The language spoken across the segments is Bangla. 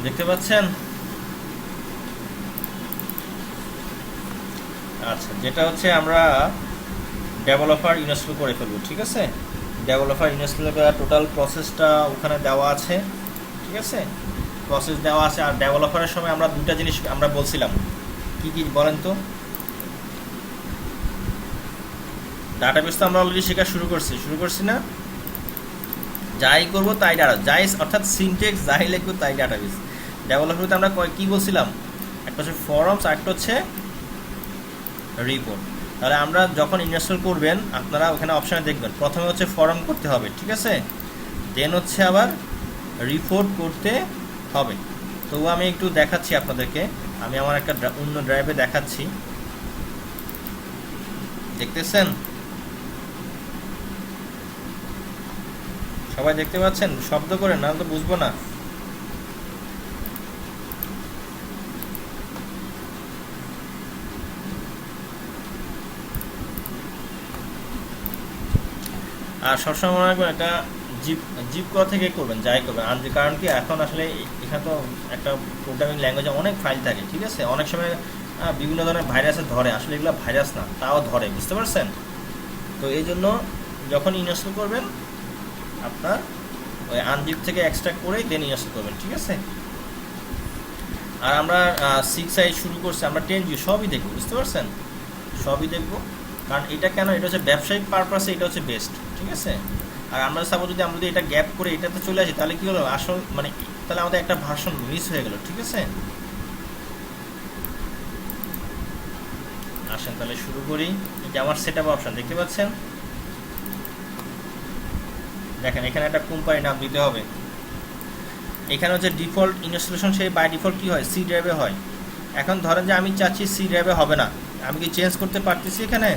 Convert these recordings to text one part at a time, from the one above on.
দেখতে পাচ্ছেন? আচ্ছা, যেটা হচ্ছে আমরা ডেভেলপার ইনস্টল করে ফেলবো, ঠিক আছে? ডেভেলপার ইনস্টল করার টোটাল প্রসেসটা ওখানে দেওয়া আছে, ঠিক আছে? প্রসেস দেওয়া আছে। আর ডেভেলপারের সময় আমরা দুটা জিনিস আমরা বলছিলাম, কি কি বলেন তো? ডাটাবেস তো আমরা অলরেডি শেখা শুরু করছি না? যাই করবো তাই ডাটা, যাই অর্থাৎ সিনটেক্স যাই লিখবো তাই ডাটাবেস। ডেভেলপারতে আমরা কি বলছিলাম? একটা হচ্ছে ফরমস, আর একটা হচ্ছে রিপোর্ট। তাহলে আমরা যখন ইনস্টল করবেন আপনারা ওখানে অপশানে দেখবেন, প্রথমে হচ্ছে ফর্ম করতে হবে, ঠিক আছে? দেন হচ্ছে আবার রিপোর্ট করতে হবে। তো আমি একটু দেখাচ্ছি আপনাদেরকে, আমি আমার একটা অন্য ড্রাইভে দেখাচ্ছি, দেখতেছেন? সবাই দেখতে পাচ্ছেন? শব্দ করে না তো বুঝবো না। আর সবসময় মনে রাখবেন এটা জিপ জিপ করা থেকে করবেন, যাই করবেন। আর কারণ কি, এখন আসলে এখানে তো একটা প্রোগ্রামিং ল্যাঙ্গুয়েজে অনেক ফাইল থাকে, ঠিক আছে? অনেক সময় বিভিন্ন ধরনের ভাইরাসে ধরে, আসলে এগুলো ভাইরাস না, তাও ধরে, বুঝতে পারছেন? তো এই জন্য যখন ইনস্টল করবেন আপনার ওই আনজিপ থেকে এক্সট্রাক্ট করেই দেন ইনস্টল করবেন, ঠিক আছে? আর আমরা 6i শুরু করছি, আমরা 10G সবই দেখবো, বুঝতে পারছেন? সবই দেখবো। কারণ এটা কেন, এটা হচ্ছে ব্যবসায়িক পারপাসে এটা হচ্ছে বেস্ট, ঠিক আছে? আর আমরা সাপোজ যদি আমরা যদি এটা গ্যাপ করে এটাতে চলে আসি, তাহলে কি হলো, আসল মানে তাহলে আমাদের একটা ভার্সন মিস হয়ে গেল, ঠিক আছে? আসেন তাহলে শুরু করি। এটা আমার সেটআপ অপশন, দেখতে পাচ্ছেন? দেখেন এখানে একটা কোম্পানি নাম দিতে হবে। এখানে হচ্ছে ডিফল্ট ইনস্টলেশন, সেই বাই ডিফল্ট কী হয়, সি ড্রাইভে হয়। এখন ধরেন যে আমি চাচ্ছি সি ড্রাইভে হবে না, আমি কি চেঞ্জ করতে পারতেছি এখানে?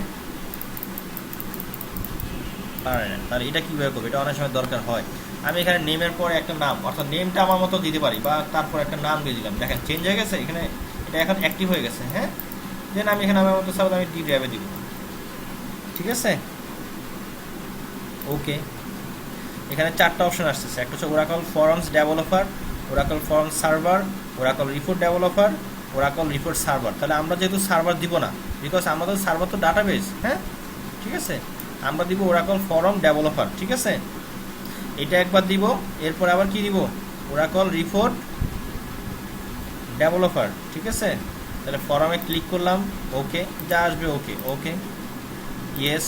পারে না। তাহলে এটা কীভাবে করবো, এটা অনেক সময় দরকার হয়। আমি এখানে নেমের পরে একটা নাম, অর্থাৎ নেমটা আমার মতো দিতে পারি, বা তারপর একটা নাম দিয়ে দিলাম, দেখেন চেঞ্জ হয়ে গেছে এখানে, এটা এখন অ্যাক্টিভ হয়ে গেছে। হ্যাঁ, দেন আমি এখানে আমার মতো সাপোজ আমি ডি ড্রাইভে দিব, ঠিক আছে? ওকে। এখানে চারটা অপশন আসতেছে, একটা হচ্ছে Oracle forms developer, Oracle forms server, Oracle report developer, Oracle report server. তাহলে আমরা যেহেতু সার্ভার দিব না, বিকজ আমাদের সার্ভার তো ডাটাবেস, হ্যাঁ, ঠিক আছে? আমরা দিব ওরাকল ফরম ডেভেলপার, ঠিক আছে? এটা একবার দিব, এরপর আবার কি দিব, ওরাকল রিপোর্ট ডেভেলপার, ঠিক আছে? তাহলে ফরমে ক্লিক করলাম, ওকে, যা আসবে ওকে, ওকে, ইয়েস,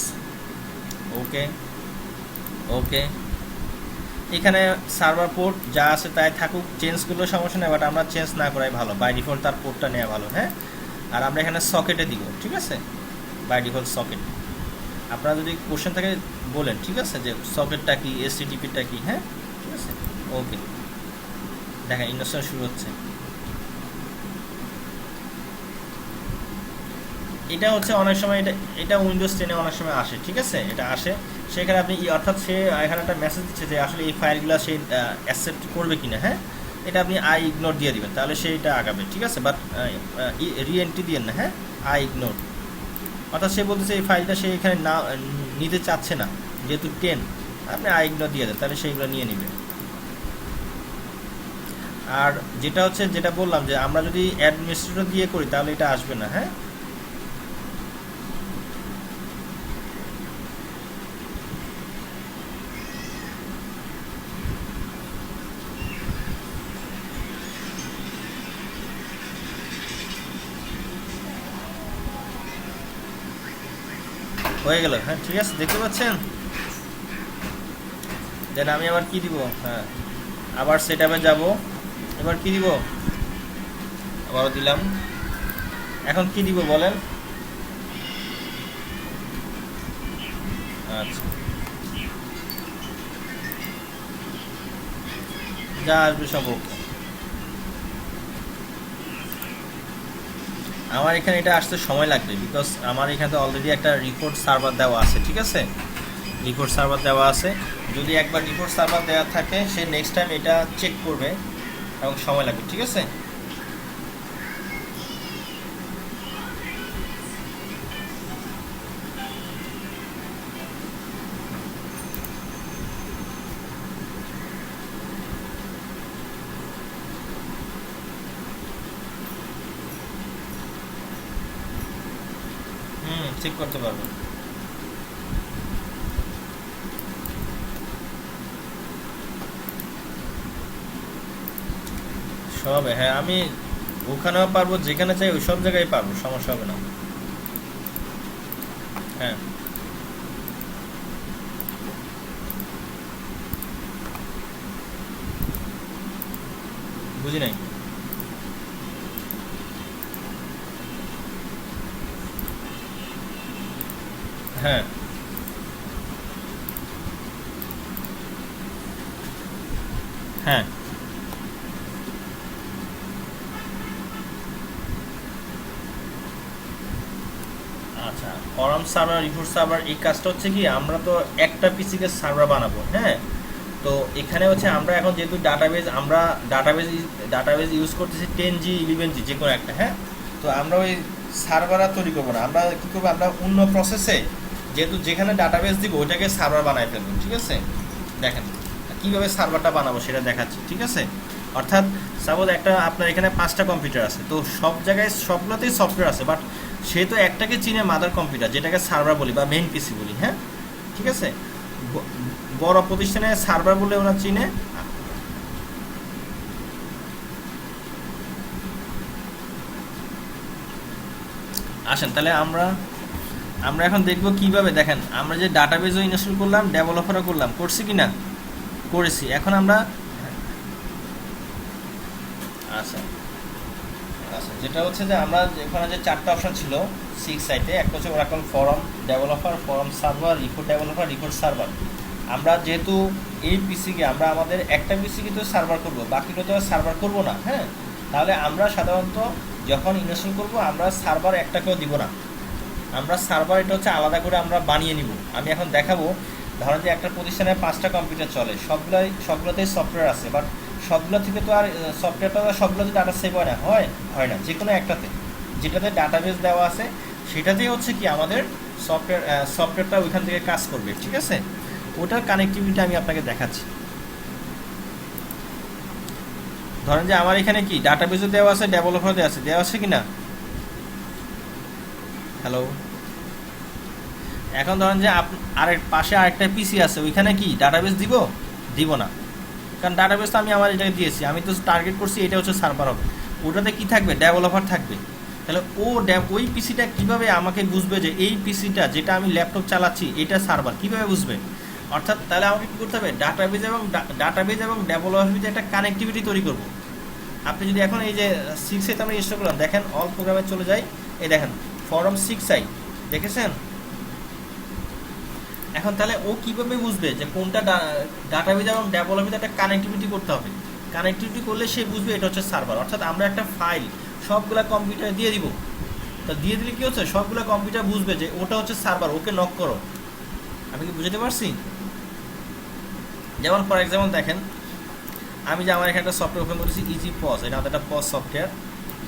ওকে, ওকে। এখানে সার্ভার পোর্ট যা আছে তাই থাকুক, চেঞ্জ করলেও সমস্যা নেই, বাট আমরা চেঞ্জ না করাই ভালো, বাই ডিফল্ট তার পোর্টটা নেওয়া ভালো। হ্যাঁ, আর আমরা এখানে সকেটে দিব, ঠিক আছে? By default socket. আপনারা যদি কোশ্চেন থাকে বলেন, ঠিক আছে, যে সকেটটা কি, এসটিটিপিটা কি। হ্যাঁ, ঠিক আছে, ওকে। দেখেন ইনস্টল শুরু হচ্ছে। এটা হচ্ছে অনেক সময় এটা এটা উইন্ডোজ 10-এ অনেক সময় আসে, ঠিক আছে? এটা আসে, সেখানে আপনি অর্থাৎ সে এখানে একটা মেসেজ দিচ্ছে যে আসলে এই ফাইলগুলো সে অ্যাকসেপ্ট করবে কিনা। হ্যাঁ, এটা আপনি আই ইগনোর দিয়ে দিবেন, তাহলে সেইটা আগাবে, ঠিক আছে? বাট রিএন্ট্রি দিয়েন না। হ্যাঁ, আই ইগনোর, অর্থাৎ সে বলতেছে এই ফাইলটা সে এখানে না নিতে চাচ্ছে না, যেহেতু 10, আপনি আই ইগনোর দিয়ে দেন, তাহলে সেইগুলো নিয়ে নেবে। আর যেটা হচ্ছে, যেটা বললাম যে আমরা যদি অ্যাডমিনিস্ট্রেটর দিয়ে করি তাহলে এটা আসবে না। হ্যাঁ, হয়ে গেল। হ্যাঁ, ঠিক আছে, দেখতে পাচ্ছেন? দেন আমি আবার কি দিব, হ্যাঁ, আবার সেটআপে যাব, এবার কি দিব, আবারও দিলাম। এখন কি দিব বলেন? আচ্ছা, যা আসবে সব ওকে। আমার এখানে এটা আসতে সময় লাগবে, বিকজ আমার এখানে তো অলরেডি একটা রিপোর্ট সার্ভার দেওয়া আছে, ঠিক আছে? রিপোর্ট সার্ভার দেওয়া আছে, যদি একবার রিপোর্ট সার্ভার দেওয়া থাকে সে নেক্সট টাইম এটা চেক করবে এবং সময় লাগবে, ঠিক আছে? চেক করতে পারবেন। সব, হ্যাঁ আমি ওখানেও পারবো, যেখানে চাই ওই সব জায়গায় পারবো, সমস্যা হবে না। হ্যাঁ বুঝি নাই। হ্যাঁ হ্যাঁ আচ্ছা, ফরম সার্ভার রিপোর্ট সার্ভার এই কাজটা হচ্ছে কি, আমরা তো একটা পিসিকে সার্ভার বানাবো। হ্যাঁ, তো এখানে হচ্ছে আমরা এখন যেহেতু ডাটাবেজ, আমরা ডাটাবেজ ইউজ করতেছি 10G 11G যে কোনো একটা। হ্যাঁ, তো আমরা ওই সার্ভার আর তৈরি করবো না, আমরা কী করবো, আমরা অন্য প্রসেসে যেহেতু যেখানে ডাটাবেজ দিব ওইটাকে সার্ভার বানাই ফেলবো। ঠিক আছে, দেখেন কীভাবে সার্ভারটা বানাবো সেটা দেখাচ্ছি। ঠিক আছে, অর্থাৎ সাপোজ একটা আপনার এখানে 5টা কম্পিউটার আছে, তো সব জায়গায় সবগুলোতেই সফটওয়্যার আছে, বাট সে তো একটাকে চিনে মাদার কম্পিউটার, যেটাকে সার্ভার বলি বা মেইন পিসি বলি। হ্যাঁ, ঠিক আছে, বড় প্রতিষ্ঠানে সার্ভার বলে ওরা চিনে। আসেন তাহলে আমরা আমরা এখন দেখব কিভাবে। দেখেন আমরা যে ডাটাবেজও ইনস্টল করলাম, ডেভেলপারও করলাম, করছি কি না? করেছি। এখন আমরা আচ্ছা আচ্ছা, যেটা হচ্ছে যে আমরা এখানে যে 4টা অপশন ছিল 6 সাইটে, একটা হচ্ছে Oracle form developer, form server, report developer, report server. আমরা যেহেতু এই পিসিকে আমরা আমাদের একটা পিসিকে তো সার্ভার করবো, বাকিটা তো সার্ভার করবো না। হ্যাঁ, তাহলে আমরা সাধারণত যখন ইনস্টল করব আমরা সার্ভার একটাকেও দিব না, আমরা সার্ভার এটা হচ্ছে আলাদা করে আমরা বানিয়ে নিব। আমি এখন দেখাবো। ধরেন যে একটা প্রতিষ্ঠানে 5টা কম্পিউটার চলে, সবগুলোতেই সফটওয়্যার আছে, বাট সবগুলো থেকে তো আর সফটওয়্যারটা সবগুলোতে ডাটা সেভ হয় না, হয় না। যে কোনো একটাতে, যেটাতে ডাটাবেস দেওয়া আছে সেটাতেই হচ্ছে কি আমাদের সফটওয়্যারটা ওইখান থেকে কাজ করবে। ঠিক আছে, ওটার কানেক্টিভিটি আমি আপনাকে দেখাচ্ছি। ধরেন যে আমার এখানে কি ডাটাবেসও দেওয়া আছে, ডেভেলপার দেওয়া আছে কি না? হ্যালো, এখন ধরেন যে পাশে আরেকটা পিসি আছে, ওইখানে কি ডাটাবেস দিব না, কারণ ডাটাবেস তো আমি আমার এটাকে দিয়েছি, আমি তো টার্গেট করছি এটা হচ্ছে সার্ভার হবে। ওটাতে কি থাকবে? ডেভেলপার থাকবে। তাহলে ওই পিসিটা কিভাবে আমাকে বুঝবে যে এই পিসিটা যেটা আমি ল্যাপটপ চালাচ্ছি এটা সার্ভার, কিভাবে বুঝবে? অর্থাৎ তাহলে আমাকে কী করতে হবে, ডাটাবেজ এবং ডেভেলপারের ভিতরে একটা কানেক্টিভিটি তৈরি করব। আপনি যদি এখন এই যে 6 আমরা ইনস্টল করলাম, দেখেন অল প্রোগ্রামে চলে যাই, এই দেখেন ফরম 6 দেখেছেন। এখন তাহলে ও কিভাবে বুঝবে যে কোনটা ডাটাবেজ এবং ডেভেলপমেন্ট একটা কানেক্টিভিটি করতে হবে? কানেক্টিভিটি করলে সে বুঝবে এটা হচ্ছে সার্ভার। অর্থাৎ আমরা একটা ফাইল সবগুলা কম্পিউটারে দিয়ে দিব, তো দিয়ে দিলে কি হচ্ছে, সবগুলা কম্পিউটার বুঝবে যে ওটা হচ্ছে সার্ভার, ওকে নক করো। আমি কি বুঝতে পারছি? যেমন ফর এক্সাম্পল দেখেন, আমি যে আমার এখানে একটা সফটওয়্যার ওপেন করেছি ইজি পজ, এটা আমাদের একটা পজ সফটওয়্যার।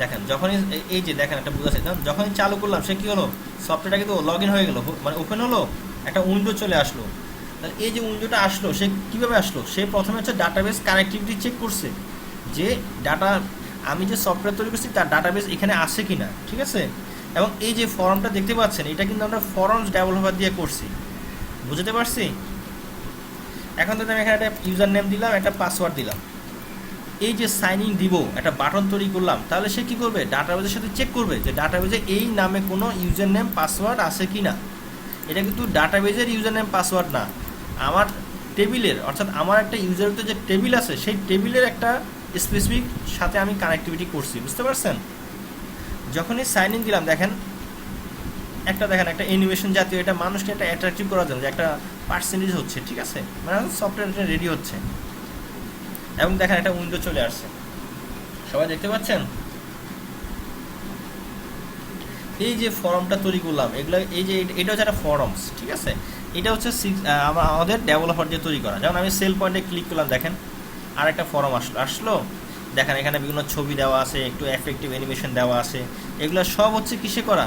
দেখেন যখনই এই যে দেখেন একটা বুঝাচ্ছে, যখনই চালু করলাম সে কী হলো, সফটওয়্যারটা কিন্তু লগ ইন হয়ে গেলো, মানে ওপেন হলো, একটা উইন্ডো চলে আসলো। তাহলে এই যে উইন্ডোটা আসলো সে কীভাবে আসলো, সে প্রথমে হচ্ছে ডাটাবেস কানেক্টিভিটি চেক করছে যে ডাটা আমি যে সফটওয়্যার তৈরি করছি তার ডাটাবেস এখানে আসে কি না। ঠিক আছে, এবং এই যে ফর্মটা দেখতে পাচ্ছেন এটা কিন্তু আমরা ফরমস ডেভেলপার দিয়ে করছি, বুঝতে পারছি? এখন তো আমি এখানে একটা ইউজার নেম দিলাম, একটা পাসওয়ার্ড দিলাম, এই যে সাইন ইন দিব একটা বাটন তৈরি করলাম, তাহলে সে কী করবে, ডাটাবেজের সাথে চেক করবে যে ডাটাবেজে এই নামে কোনো ইউজার নেম পাসওয়ার্ড আছে কি না। এটা কিন্তু ডাটাবেজের ইউজার নেম পাসওয়ার্ড না, আমার টেবিলের, অর্থাৎ আমার একটা ইউজারের যে টেবিল আছে সেই টেবিলের একটা স্পেসিফিক সাথে আমি কানেক্টিভিটি করছি, বুঝতে পারছেন? যখনই সাইন ইন দিলাম দেখেন একটা অ্যানিমেশন জাতীয়, এটা মানুষকে একটা অ্যাট্রাকটিভ করার জন্য যে একটা পার্সেন্টেজ হচ্ছে। ঠিক আছে, মানে সফটওয়্যারটা রেডি হচ্ছে, এবং দেখেন একটা উইন্ডো চলে আসছে, সবাই দেখতে পাচ্ছেন? এই যে ফর্মটা তৈরি করলাম, এগুলো এই যে এটা হচ্ছে একটা ফরমস। ঠিক আছে, এটা হচ্ছে আমাদের ডেভেলপার দিয়ে তৈরি করা। যেমন আমি সেল পয়েন্টে ক্লিক করলাম, দেখেন আর একটা ফরম আসলো। দেখেন এখানে বিভিন্ন ছবি দেওয়া আছে, একটু এফেক্টিভ অ্যানিমেশন দেওয়া আছে, এগুলো সব হচ্ছে কিসে করা,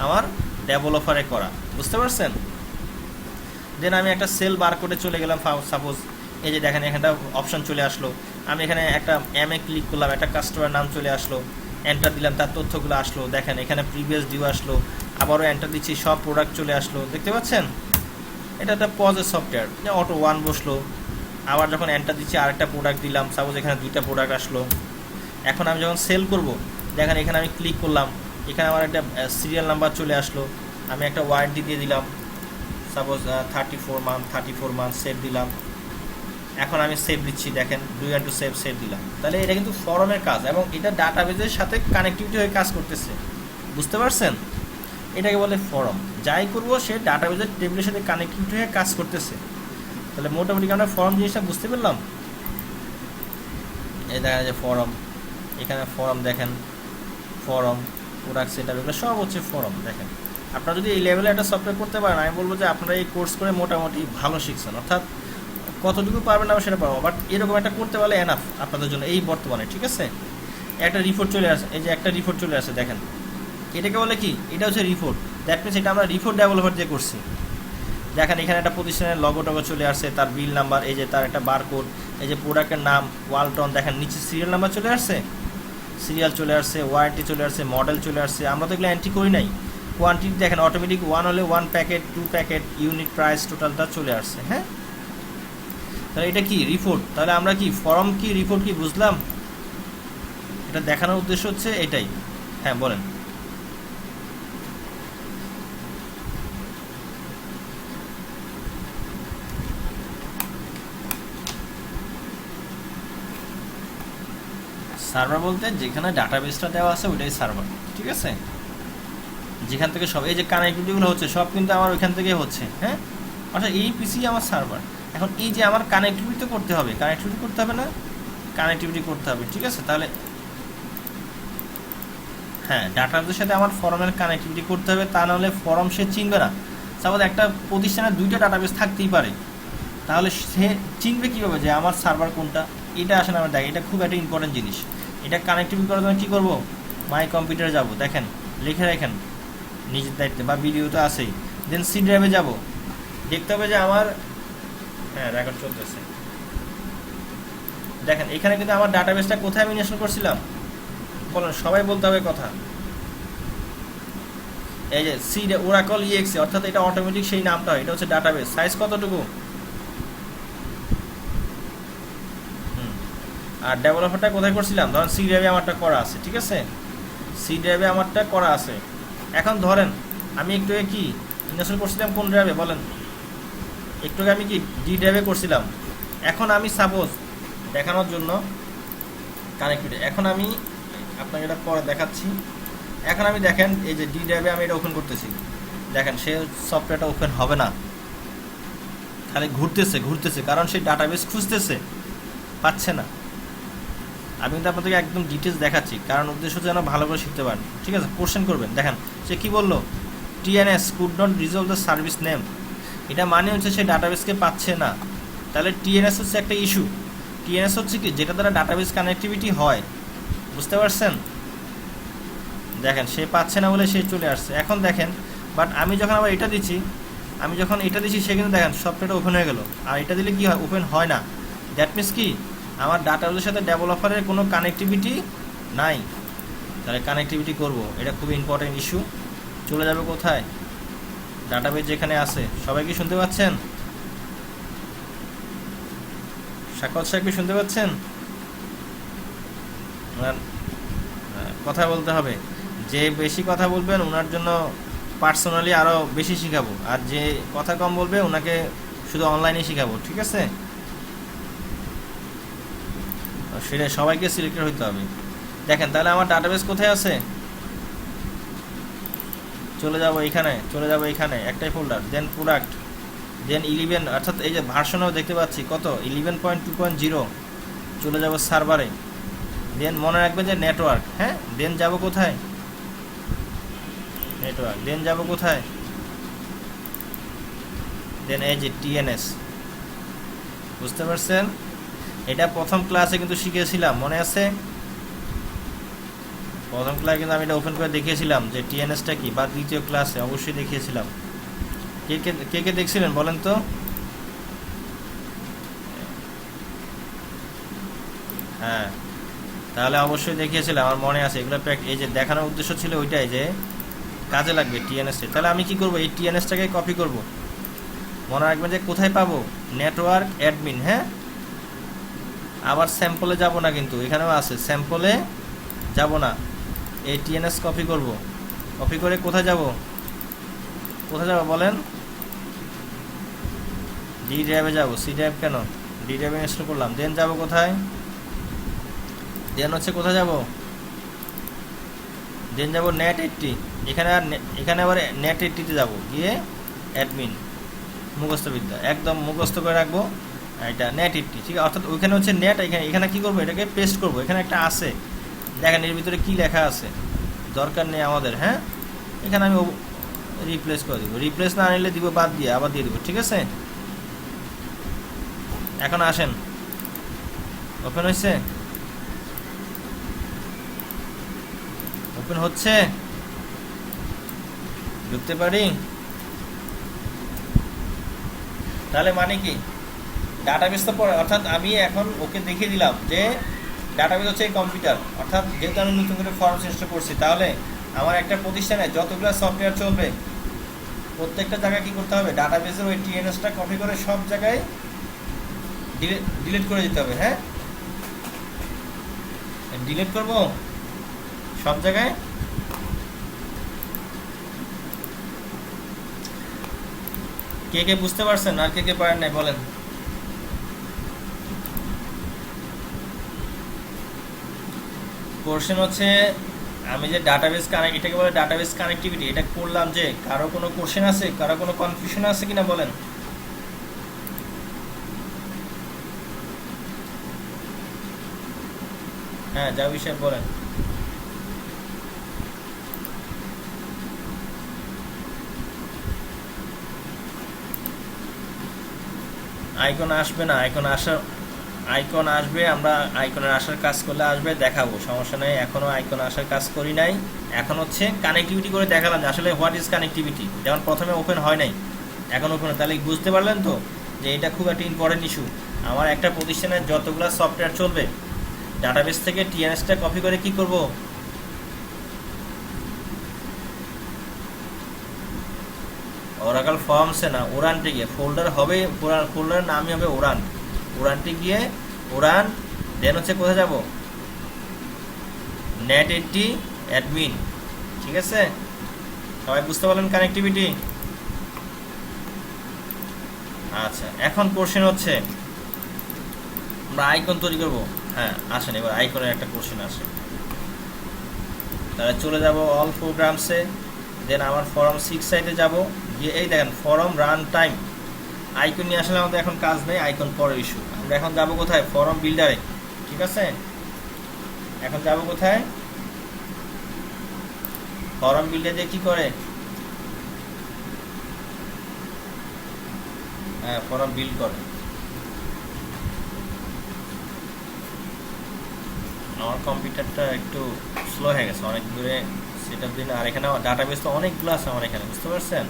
আমার ডেভেলপারে করা, বুঝতে পারছেন? দেন আমি একটা সেল বার করে চলে গেলাম, সাপোজ এই যে দেখেন এখানটা অপশন চলে আসলো, আমি এখানে একটা ক্লিক করলাম, একটা কাস্টমার নাম চলে আসলো, এন্টার দিলাম, তার তথ্যগুলো আসলো। দেখেন এখানে প্রিভিয়াস ডিউ আসলো, আবারও এন্টার দিচ্ছি, সব প্রোডাক্ট চলে আসলো, দেখতে পাচ্ছেন? এটা একটা পজের সফটওয়্যার, অটো 1 বসলো। আবার যখন এন্টার দিচ্ছি আরেকটা প্রোডাক্ট দিলাম, সাপোজ এখানে 2টা প্রোডাক্ট আসলো। এখন আমি যখন সেল করব, দেখেন এখানে আমি ক্লিক করলাম, এখানে আমার একটা সিরিয়াল নাম্বার চলে আসলো। আমি একটা ওয়ারেন্টি দিয়ে দিলাম, সাপোজ 34 মান্থ সেভ দিলাম। এখন আমি সেভ দিচ্ছি, দেখেন ডু ইউ টু সেভ দিলাম। তাহলে এটা কিন্তু ফরমের কাজ এবং এটা ডাটাবেজের সাথে কানেক্টিভিটি হয়ে কাজ করতেছে, বুঝতে পারছেন? এটাকে বলে ফরম। যাই করবো সে ডাটাবেজের টেবিলের সাথে কানেক্টিভিটি হয়ে কাজ করতেছে। তাহলে মোটামুটি আমরা ফরম জিনিসটা বুঝতে পারলাম। এই দেখা যায় ফরম, এখানে ফরম দেখেন, ফরম প্রোডাক্ট সেটআপ, এগুলো সব হচ্ছে ফরম। দেখেন আপনারা যদি এই লেভেলে একটা সফটওয়্যার করতে পারেন, আমি বলবো যে আপনারা এই কোর্স করে মোটামুটি ভালো শিখছেন। অর্থাৎ কতটুকু পারবেন না সেটা পারবো, বাট এরকম একটা করতে পারলে এনাফ আপনাদের জন্য এই বর্তমানে, ঠিক আছে? একটা রিপোর্ট চলে আসে, এই যে একটা রিপোর্ট চলে আসে, দেখেন এটাকে বলে কি? এটা হচ্ছে রিপোর্ট। দ্যাট মিনস এটা আমরা রিপোর্ট ডেভেলপার দিয়ে করছি। দেখেন এখানে একটা প্রতিষ্ঠানের লগো টগো চলে আসছে, তার বিল নাম্বার, এই যে তার একটা বারকোড, এই যে প্রোডাক্টের নাম ওয়ালটন, দেখেন নিচে সিরিয়াল নাম্বার চলে আসছে, সিরিয়াল চলে আসছে, ওয়ারেন্টি চলে আসছে, মডেল চলে আসছে। আমরা তো এগুলো এন্ট্রি করি নাই। কোয়ান্টিটি দেখেন অটোমেটিক 1 হলে 1 প্যাকেট, 2 প্যাকেট, ইউনিট প্রাইস টোটালটা চলে আসছে। হ্যাঁ, তাহলে এটা কি? রিপোর্ট। তাহলে আমরা কি ফর্ম কি রিপোর্ট কি বুঝলাম? এটা দেখানোর উদ্দেশ্য হচ্ছে এটাই। হ্যাঁ বলেন। সার্ভার বলতে যেখানে ডাটাবেসটা দেওয়া আছে ওইটাই সার্ভার, ঠিক আছে? যেখান থেকে সব এই যে কানেক্টিভিটিগুলো হচ্ছে সব কিন্তু আমার ওইখান থেকে হচ্ছে। হ্যাঁ, অর্থাৎ এই পিসি আমার সার্ভার। এখন এই যে আমার কানেক্টিভিটি তো করতে হবে, কানেক্টিভিটি করতে হবে না? কানেক্টিভিটি করতে হবে, ঠিক আছে? তাহলে হ্যাঁ, ডাটাবেসের সাথে আমার ফর্মের কানেক্টিভিটি করতে হবে, তা নাহলে ফর্ম সে চিনবে না। সাপোজ একটা প্রতিষ্ঠানের 2টা ডাটাবেস থাকতেই পারে, তাহলে সে চিনবে কীভাবে যে আমার সার্ভার কোনটা? এটা আসলে আমরা দেখি, এটা খুব একটা ইম্পর্টেন্ট জিনিস। এটা কানেক্টিভিটি করার জন্য কী করবো? মাই কম্পিউটারে যাব, দেখেন লিখে রাখেন নিজের দায়িত্বে, বা ভিডিও তো আছেই। দেন সি ড্রাইভে যাব, দেখতে হবে যে আমার, হ্যাঁ রেকর্ড চলতেছে, দেখেন এখানে কিন্তু আমার ডাটাবেসটা কোথায় আমি ইনস্টল করছিলাম বলেন, সবাই বলতে হবে কথা। এই যে সি ওরাকল ইএক্সি, অর্থাৎ এটা অটোমেটিক সেই নামটা হয়। এটা হচ্ছে ডাটাবেস। সাইজ কতটুকু? আর ডেভেলপারটা কোথায় করছিলাম? ধরেন সি ড্রাইভে আমারটা করা আছে, ঠিক আছে? সি ড্রাইভে আমারটা করা আছে। এখন ধরেন আমি একটু কি ইনস্টল করছিলাম কোন ড্রাইভে বলেন? একটু আমি কি ডি ড্রাইভে করছিলাম। এখন আমি সাপোজ দেখানোর জন্য কানেক্টিভিটি, এখন আমি আপনাকে এটা পরে দেখাচ্ছি। এখন আমি দেখেন এই যে ডি ড্রাইভে আমি এটা ওপেন করতেছি, দেখেন সে সফটওয়্যারটা ওপেন হবে না, খালি ঘুরতেছে, কারণ সে ডাটাবেস খুঁজতেছে, পাচ্ছে না। আমি কিন্তু আপনাদেরকে একদম ডিটেলস দেখাচ্ছি, কারণ উদ্দেশ্য যেন ভালো করে শিখতে পারেন, ঠিক আছে? কোশ্চেন করবেন। দেখেন সে কি বললো, TNS could not resolve the service name. এটা মানে হচ্ছে সে ডাটাবেসকে পাচ্ছে না। তাহলে টিএনএস হচ্ছে একটা ইস্যু। টিএনএস হচ্ছে কি? যেটা দ্বারা ডাটাবেস কানেক্টিভিটি হয়, বুঝতে পারছেন? দেখেন সে পাচ্ছে না বলে সে চলে আসছে। এখন দেখেন, বাট আমি যখন আবার এটা দিচ্ছি, সে কিন্তু দেখেন সফটওয়্যারটা ওপেন হয়ে গেল। আর এটা দিলে কি হয়? ওপেন হয় না। দ্যাট মিনস কি? আমার ডাটাবেসের সাথে ডেভেলপারের কোনো কানেক্টিভিটি নাই। তাহলে কানেক্টিভিটি করব, এটা খুব ইম্পর্টেন্ট ইস্যু। চলে যাবে কোথায়? ডাটাবেস যেখানে আছে। সবাই কি শুনতে পাচ্ছেন? সাক্ষাৎ সাহেব কি শুনতে পাচ্ছেন? কথা বলতে হবে। যে বেশি কথা বলবেন ওনার জন্য পার্সোনালি আরও বেশি শিখাবো, আর যে কথা কম বলবে ওনাকে শুধু অনলাইনে শিখাবো, ঠিক আছে? সেটা সবাইকে সিলেক্টেড হইতে হবে। দেখেন তাহলে আমার ডাটাবেস কোথায় আছে? চলে যাব এখানে, একটাই ফোল্ডার, দেন প্রোডাক্ট, দেন 11, অর্থাৎ এই যে ভার্সনও দেখতে পাচ্ছি কত 11.2.0। চলে যাব সার্ভারে, দেন মনে রাখবেন যে নেটওয়ার্ক। হ্যাঁ, দেন যাব কোথায়? নেটওয়ার্ক, দেন যাব কোথায়? দেন এই যে টিএনএস। বুঝতে পারছেন? এটা প্রথম ক্লাসে কিন্তু শিখেছিলাম, মনে আছে? প্রথম ক্লাসে কিন্তু আমি এটা ওপেন করে দেখিয়েছিলাম যে টিএনএসটা কি, বা দ্বিতীয় ক্লাসে অবশ্যই দেখিয়েছিলাম। কে কে দেখছিলেন বলেন তো? হ্যাঁ, তাহলে অবশ্যই দেখিয়েছিলাম, আমার মনে আছে। এগুলো এই যে দেখানোর উদ্দেশ্য ছিল ওইটাই, যে কাজে লাগবে টিএনএসটি। তাহলে আমি কি করব, এই টিএনএসটাকে কপি করব। মনে রাখবেন যে কোথায় পাবো, নেটওয়ার্ক অ্যাডমিন। হ্যাঁ, আবার স্যাম্পলে যাব না, কিন্তু এখানেও আছে, স্যাম্পলে যাব না, এই টিএনএস কপি করব। কপি করে কোথায় যাব, কোথায় যাব বলেন, ডি ড্রাইভে যাব। সি ড্রাইভ কেন, ডি ড্রাইভে ইনস্টল করলাম। দেন যাব কোথায়, দেন হচ্ছে কোথায় যাব, দেন যাব নেট 80। এখানে আর এখানে আবার নেট 80-তে যাব, গিয়ে অ্যাডমিন, মুখস্থবিদ্যা একদম মুখস্থ করে রাখবো। এটা নেট 80, ঠিক আছে। অর্থাৎ ওইখানে হচ্ছে নেট, এখানে কী করবো, এটাকে পেস্ট করবো। এখানে একটা আছে, দেখেন এর ভিতরে কী লেখা আছে, দরকার নেই আমাদের। হ্যাঁ, এখানে আমি রিপ্লেস করে দিব, রিপ্লেস না নিলে দিব বাদ দিয়ে, আবার দিয়ে দিব, ঠিক আছে। এখন আসেন, ওপেন হয়েছে, ওপেন হচ্ছে, ঢুকতে পারি। তাহলে মানে কি, ডাটাবেস তো পড়ে, অর্থাৎ আমি এখন ওকে দেখিয়ে দিলাম যে ডাটাবেস হচ্ছে এই কম্পিউটার। অর্থাৎ যেহেতু আমি নতুন করে ফর্ম ইনস্টল করছি, তাহলে আমার একটা প্রতিষ্ঠানে যতগুলো সফটওয়্যার চলবে প্রত্যেকটা জায়গায় কী করতে হবে, ডাটাবেসের ওই টিএনএসটা কপি করে সব জায়গায় ডিলিট করে দিতে হবে। হ্যাঁ, ডিলিট করব সব জায়গায়। কে কে বুঝতে পারছেন আর কে কে পারেন নাই বলেন। কোশ্চেন হচ্ছে, আমি যে ডাটাবেস কানেক্ট, এটাকে বলে ডাটাবেস কানেক্টিভিটি, এটা করলাম, যে কারো কোনো কোশ্চেন আছে, কারো কোনো কনফিউশন আছে কিনা বলেন। হ্যাঁ, যা বিষয় বলেন। আইকন আসবে না, আইকন আসবে, আমরা আইকনের আসার কাজ করলে আসবে, দেখাবো, সমস্যা নেই। এখনও আইকন আসার কাজ করি নাই, এখন হচ্ছে কানেক্টিভিটি করে দেখালাম যে আসলে হোয়াট ইজ কানেক্টিভিটি। যেমন প্রথমে ওপেন হয় নাই, এখন ওপেন, তাহলে বুঝতে পারলেন তো যে এটা খুব একটা ইম্পর্টেন্ট ইস্যু। আমার একটা প্রতিষ্ঠানের যতগুলো সফটওয়্যার চলবে, ডাটাবেস থেকে টিএনএসটা কপি করে কি করব, ওরাকল ফর্মসে না, ওরান্টে গিয়ে ফোল্ডার হবে, ফোল্ডারের নামই হবে ওরান্টে গিয়ে ওরান, দেন হচ্ছে কোথায় যাব, নেট 80 অ্যাডমিন, ঠিক আছে। সবাই বুঝতে পারলেন কানেক্টিভিটি। আচ্ছা, এখন কোশ্চেন হচ্ছে আমরা আইকন তৈরি করব। হ্যাঁ, আসেন এবার আইকনের একটা কোশ্চেন আসে। তাহলে চলে যাব অল প্রোগ্রামসে, দেন আমার ফর্ম 6 সাইটে যাব, গিয়ে এই দেখেন ফর্ম রান টাইম, আইকন নিয়ে আসলে আমাদের এখন কাজ নেই, আইকন পরের ইস্যু। আমরা এখন যাব কোথায়, ফর্ম বিল্ডারে, ঠিক আছে। এখন যাব কোথায়, ফর্ম বিল্ডারে কি করে, হ্যাঁ ফর্ম বিল্ড করে। আমার কম্পিউটারটা একটু স্লো হয়ে গেছে, অনেক দূরে সেট আপ দিন। আর এখানে ডাটাবেস তো অনেকগুলো আছে আমার এখানে, বুঝতে পারছেন,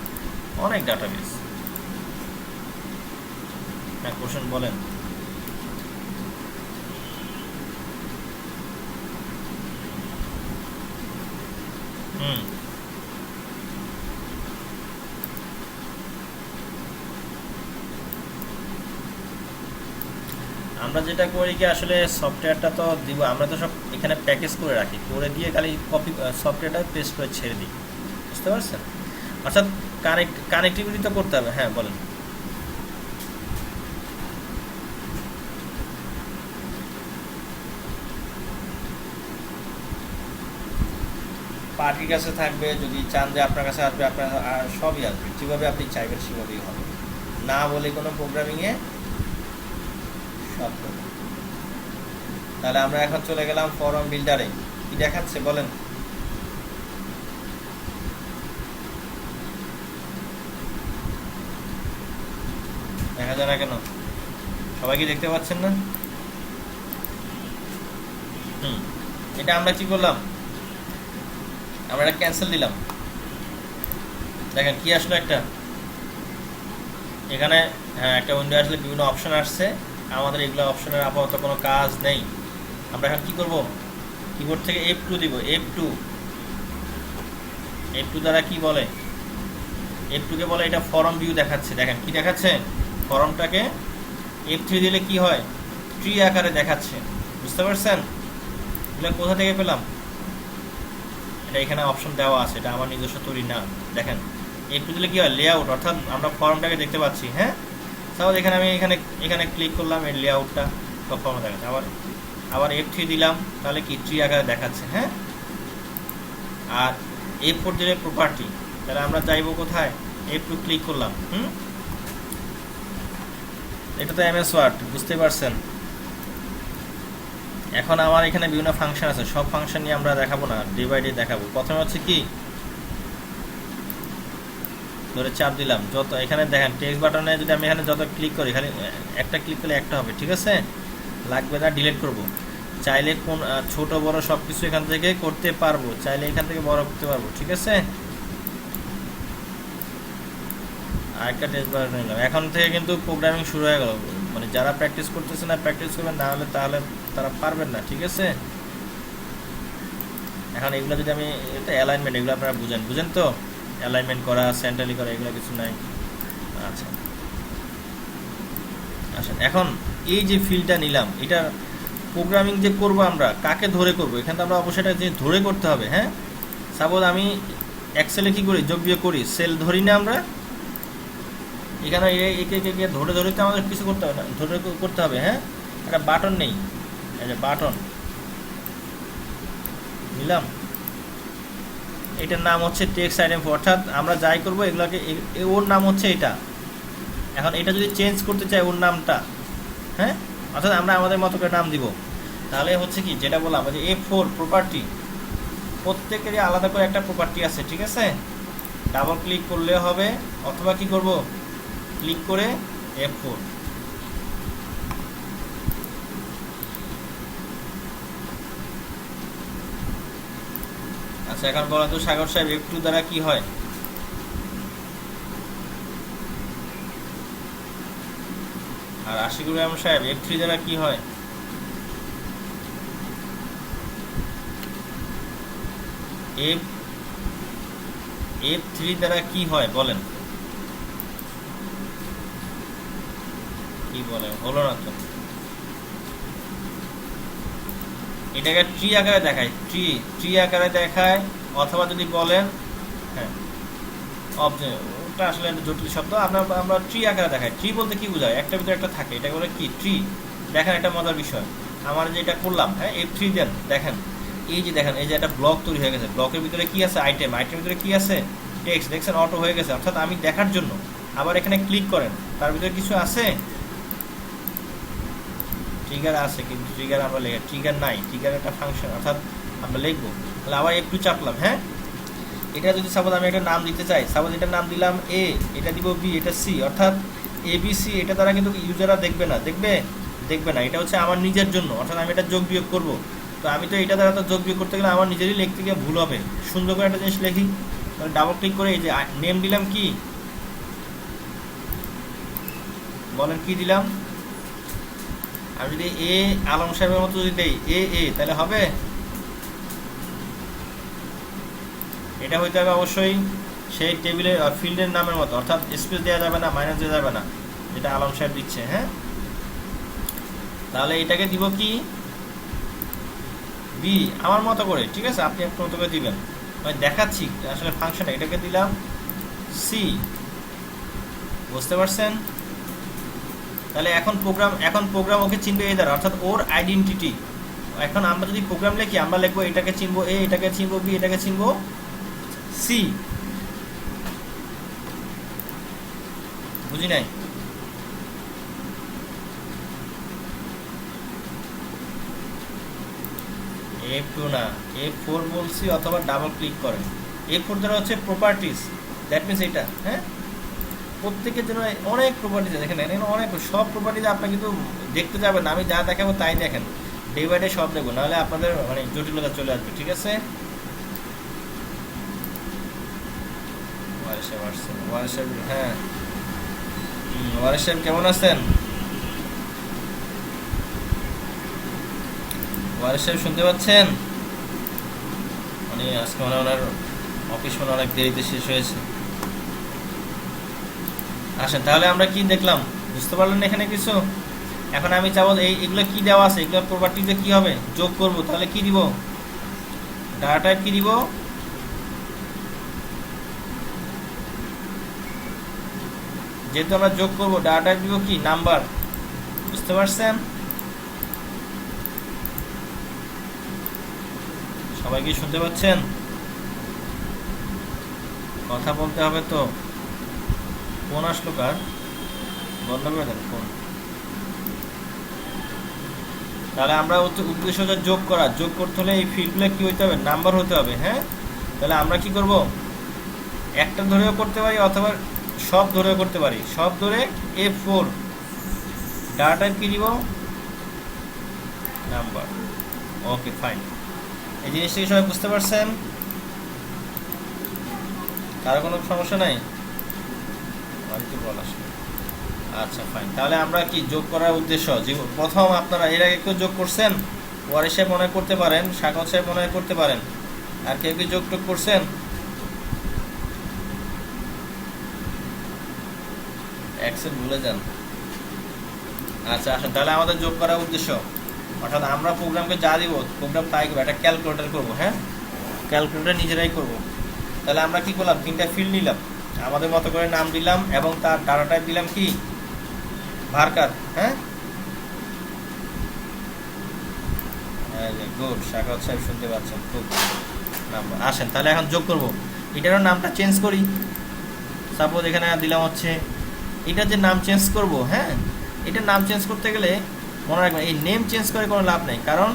অনেক ডাটাবেস। হ্যাঁ, কোশ্চেন বলেন। আমরা যেটা করি কি, আসলে সফটওয়্যারটা তো দিব, আমরা তো সব এখানে প্যাকেজ করে রাখি, করে দিয়ে খালি কপি সফটওয়্যারটা পেস্ট করে ছেড়ে দিই, বুঝতে পারছেন। অর্থাৎ কানেক্টিভিটি তো করতে হবে। হ্যাঁ বলেন। পার্টির কাছে থাকবে, যদি চান যে আপনার কাছে আসবে, আপনার সবই আসবে, যেভাবে আপনি চাইবেন সেভাবেই হবে, না বলে কোনো প্রোগ্রামিংয়ে সব করবে। তাহলে আমরা এখন চলে গেলাম ফর্ম বিল্ডারে, কি দেখাচ্ছে বলেন। দেখা যায় না কেন, সবাই কি দেখতে পাচ্ছেন না? এটা আমরা কি করলাম, আমরা এটা ক্যান্সেল দিলাম, দেখেন কি আসলো একটা, এখানে হ্যাঁ একটা উইন্ডো আসলে বিভিন্ন অপশন আসছে। আমাদের এগুলো অপশনের আপাতত কোনো কাজ নেই। আমরা এখন কি করব, কিবোর্ড থেকে F2 দিব, F2 দ্বারা কি বলে, F2 কে বলে এটা ফরম ভিউ দেখাচ্ছে। দেখেন কি দেখাচ্ছে, ফরমটাকে F3 দিলে কি হয়, ট্রি আকারে দেখাচ্ছে। বুঝতে পারছেন? এগুলো কোথা থেকে পেলাম? এটা এখানে অপশন দেওয়া আছে, এটা আমার নিজস্ব তৈরি না। দেখেন F2 দিলে কি হয়, লেআউট, অর্থাৎ আমরা ফর্মটাকে দেখতে পাচ্ছি। হ্যাঁ, সাপোজ এখানে আমি এখানে ক্লিক করলাম, এই লেআউটটা সব ফর্মে দেখাচ্ছে। আবার F3 দিলাম, তাহলে কি ট্রি আকারে দেখাচ্ছে। হ্যাঁ, আর F4 দিলে প্রপার্টি, তাহলে আমরা যাইবো কোথায়, F2 ক্লিক করলাম। এটা তো MS ওয়ার্ড, বুঝতে পারছেন? এখন আমার এখানে বিভিন্ন ফাংশন আছে, সব ফাংশন নিয়ে আমরা দেখাবো না, ডে বাই ডে দেখাবো। প্রথমে হচ্ছে কি, ধরে চাপ দিলাম, যত এখানে দেখেন টেক্সট বাটনে যদি আমি এখানে যত ক্লিক করি, খালি একটা ক্লিক করলে একটা হবে, ঠিক আছে? লাগবে না, ডিলিট করব। চাইলে কোন ছোট বড় সব কিছু এখান থেকে করতে পারবো, চাইলে এখান থেকে বড় করতে পারবো, ঠিক আছে? আরেকটা টেক্সট বাটন নিলাম, এখন থেকে কিন্তু প্রোগ্রামিং শুরু হয়ে গেল। মানে যারা প্র্যাকটিস করতেছে না, প্র্যাকটিস করবেন, না হলে তাহলে তারা পারবেন না, ঠিক আছে? এখন এগুলো যদি আমি, এটা অ্যালাইনমেন্ট, এগুলো আপনারা বুঝেন তো, অ্যালাইনমেন্ট করা, সেন্ট্রালি করা, এগুলো কিছু নাই। আচ্ছা আচ্ছা, এখন এই যে ফিল্ডটা নিলাম, এটা প্রোগ্রামিং যে করব আমরা, কাকে ধরে করব, এখানে তো আমরা অবশ্যই এটা যে ধরে করতে হবে। হ্যাঁ, সাপোজ আমি এক্সেলে কি করি, যোগ বিয়োগ করি, সেল ধরি না আমরা, এখানে একে একে ধরে ধরে তো আমাদের কিছু করতে হবে না, ধরে করতে হবে। হ্যাঁ, একটা বাটন নেই, এই যে বাটন নিলাম, এটার নাম হচ্ছে টেক্সট আইটেম, অর্থাৎ আমরা যাই করবো এগুলোকে, ওর নাম হচ্ছে এটা। এখন এটা যদি চেঞ্জ করতে চাই ওর নামটা, হ্যাঁ, অর্থাৎ আমরা আমাদের মতো করে নাম দিব, তাহলে হচ্ছে কি, যেটা বললাম যে F4 প্রপার্টি, প্রত্যেকেরই আলাদা করে একটা প্রপার্টি আছে, ঠিক আছে? ডাবল ক্লিক করলে হবে, অথবা কি করব, ক্লিক করে F4। আচ্ছা, এখন বলা তো সাগর সাহেব, F2 দ্বারা কি হয়? আর আশিকুর রহমান সাহেব, F3 দ্বারা কি হয়? F3 দ্বারা কি হয় বলেন, কি বলে, হলো না তো। এটাকে ট্রি আকারে দেখায়, ট্রি আকারে দেখায়, অথবা যদি বলেন, হ্যাঁ, ওটা আসলে জটিল শব্দ, আমরা ট্রি আকারে দেখাই। ট্রি বলতে কি বোঝায়, একটা ভিতরে একটা থাকে, এটা বলে কি ট্রি। দেখেন এটা মজার বিষয়, আমার যে এটা করলাম, হ্যাঁ, F3 দেন, দেখেন এই যে দেখেন, এই যে একটা ব্লক তৈরি হয়ে গেছে, ব্লকের ভিতরে কি আছে, আইটেমের ভিতরে কি আছে, টেক্সট, দেখছেন অটো হয়ে গেছে। অর্থাৎ আমি দেখার জন্য আবার এখানে ক্লিক করেন, তার ভিতরে কিছু আছে, ট্রিগার আছে, কিন্তু ট্রিগার আমরা লেখা, ট্রিগার নাই, ট্রিগার একটা ফাংশন, অর্থাৎ আমরা লিখবো। তাহলে আবার F2 চাপলাম। হ্যাঁ, এটা যদি সাপোজ আমি একটা নাম দিতে চাই, সাপোজ এটার নাম দিলাম A, এটা দিব B, এটা C, অর্থাৎ ABC, এটা দ্বারা কিন্তু ইউজাররা দেখবে না, এটা হচ্ছে আমার নিজের জন্য, অর্থাৎ আমি এটা যোগ বিয়োগ করব। তো আমি তো এটা দ্বারা তো যোগ বিয়োগ করতে গেলে আমার নিজেরই লিখতে গিয়ে ভুল হবে, সুন্দর করে একটা জিনিস লিখি। তাহলে ডাবল ক্লিক করে এই যে নেম দিলাম, কি বলেন, কি দিলাম, আমি যদি আলম সাহেবের মতো যদি দেই এ, তাহলে হবে? এটা হইতে হবে অবশ্যই সেই টেবিলের ফিল্ডের নামের মতো, অর্থাৎ স্পেস দেওয়া যাবে না, মাইনাস দেওয়া যাবে না, যেটা আলম সাহেব দিচ্ছে। হ্যাঁ, তাহলে এটাকে দিব কি, বি, আমার মতো করে, ঠিক আছে? আপনি আপনার মতো করে দিবেন, আমি দেখাচ্ছি আসলে ফাংশন। এটাকে দিলাম সি, বুঝতে পারছেন? তাহলে এখন প্রোগ্রাম ওকে চিনবে এই দ্বারা, অর্থাৎ ওর আইডেন্টিটি। এখন আমরা যদি প্রোগ্রাম লিখি, আমরা লিখবো এটাকে চিনবো এ, এটাকে চিনবো বি, এটাকে চিনবো সি। বুঝি নাই? F2 না, F4 বলছি, অথবা ডাবল ক্লিক করেন। F4 দ্বারা হচ্ছে প্রপার্টিস, দ্যাট মিনস এটা। হ্যাঁ, প্রত্যেকের জন্য অনেক প্রপার্টিজ আছে, দেখেন অনেক, সব প্রপার্টিজ আপনি কিন্তু দেখতে যাবেন না, আমি যা দেখাবো তাই দেখেন, ডে বাই ডে সব দেখবো, নাহলে আপনাদের মানে জটিলতা চলে আসবে, ঠিক আছে? হ্যাঁ, ওয়ারেস সাহেব কেমন আছেন? ওয়ারেস সাহেব শুনতে পাচ্ছেন? মানে আজকে মানে ওনার অফিস মনে অনেক দেরিতে শেষ হয়েছে। আসেন তাহলে আমরা কি দেখলাম, বুঝতে পারলেন এখানে কিছু? এখন আমি চাবো এগুলো কি দেওয়া আছে, এগুলোর প্রপার্টিতে কি হবে, যোগ করব। তাহলে কি দিব, ডাটা টাইপ কি দিব, যেহেতু আমরা যোগ করব ডাটা টাইপ দিব কি, নাম্বার। বুঝতে পারছেন? সবাই কি শুনতে পাচ্ছেন? কথা বলতে হবে তো। ফোন আসলো কার, বন্ধ করে দেন ফোন। তাহলে আমরা উদ্দেশ্য হচ্ছে যোগ করা, যোগ করতে হলে এই ফিল্ডগুলো কি হতে হবে, নাম্বার হতে হবে। হ্যাঁ, তাহলে আমরা কি করব, একটা ধরেও করতে পারি অথবা সব ধরেও করতে পারি। সব ধরে F4 ডাটা টাইপ কি দিব, নাম্বার। ওকে ফাইন, এই জিনিসটা কি সবাই বুঝতে পারছেন? কারো কোনো সমস্যা নাই? বাড়িতে বল আসবে। আচ্ছা ফাইন, তাহলে আমরা কি যোগ করার উদ্দেশ্য, যে প্রথম আপনারা এর আগে কেউ যোগ করছেন, ওয়ারিশ সাহেব মনে করতে পারেন, সাগর সাহেব মনে করতে পারেন, আর কেউ কি যোগ টোগ করছেন? এক্সেল ভুলে যান। আচ্ছা আসেন, তাহলে আমাদের যোগ করার উদ্দেশ্য, অর্থাৎ আমরা প্রোগ্রামকে যা দিব প্রোগ্রাম তাই করবো, একটা ক্যালকুলেটর করবো। হ্যাঁ, ক্যালকুলেটর নিজেরাই করব। তাহলে আমরা কি করলাম, তিনটা ফিল্ড নিলাম, আমাদের মতো করে নাম দিলাম এবং তার ডাটা টাইপ দিলাম কি, ভার্কার। হ্যাঁ, গুড, সাগর সাহেব শুনতে পাচ্ছেন, খুব নাম্বার। আসেন তাহলে এখন যোগ করব, এটারও নামটা চেঞ্জ করি। সাপোজ এখানে দিলাম হচ্ছে, এটা যে নাম চেঞ্জ করব, হ্যাঁ, এটার নাম চেঞ্জ করতে গেলে মনে রাখবেন এই নেম চেঞ্জ করে কোনো লাভ নেই, কারণ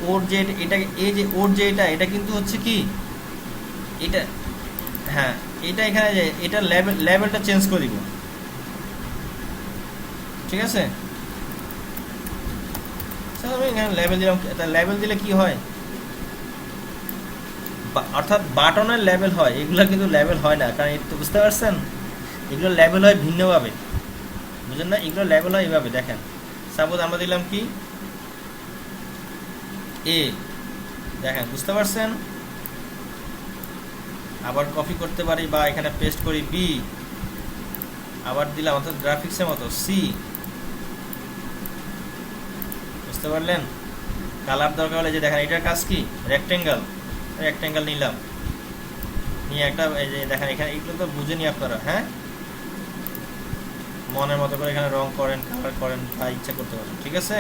ওর যে এটা, এই যে ওর যে এটা কিন্তু হচ্ছে কি, এটা, হ্যাঁ, এটা এখানে যে এটা লেভেলটা চেঞ্জ করে দিব। ঠিক আছে, আমি এখানে লেভেল দিলাম। লেভেল দিলে কি হয়, অর্থাৎ বাটনের লেভেল হয়, এগুলো কিন্তু লেভেল হয় না, কারণ একটু বুঝতে পারছেন, এগুলো লেভেল হয় ভিন্নভাবে, বুঝলেন না? এগুলো লেভেল হয় এইভাবে, দেখেন সাপোজ আমরা দিলাম কি এ, দেখেন বুঝতে পারছেন? আবার কপি করতে পারি বা এখানে পেস্ট করি বি, আবার দিলাম অর্থাৎ গ্রাফিক্সের মতো সি। বুঝতে পারলেন? কালার দরকার হলে যে দেখেন এটার কাজ কি, রেক্টেঙ্গেল, রেক্টেঙ্গেল নিলাম, নিয়ে একটা এই যে দেখেন এখানে এগুলো তো বুঝেনি আপনারা। হ্যাঁ, মনের মতো করে এখানে রং করেন, কালার করেন, যা ইচ্ছা করতে পারেন। ঠিক আছে,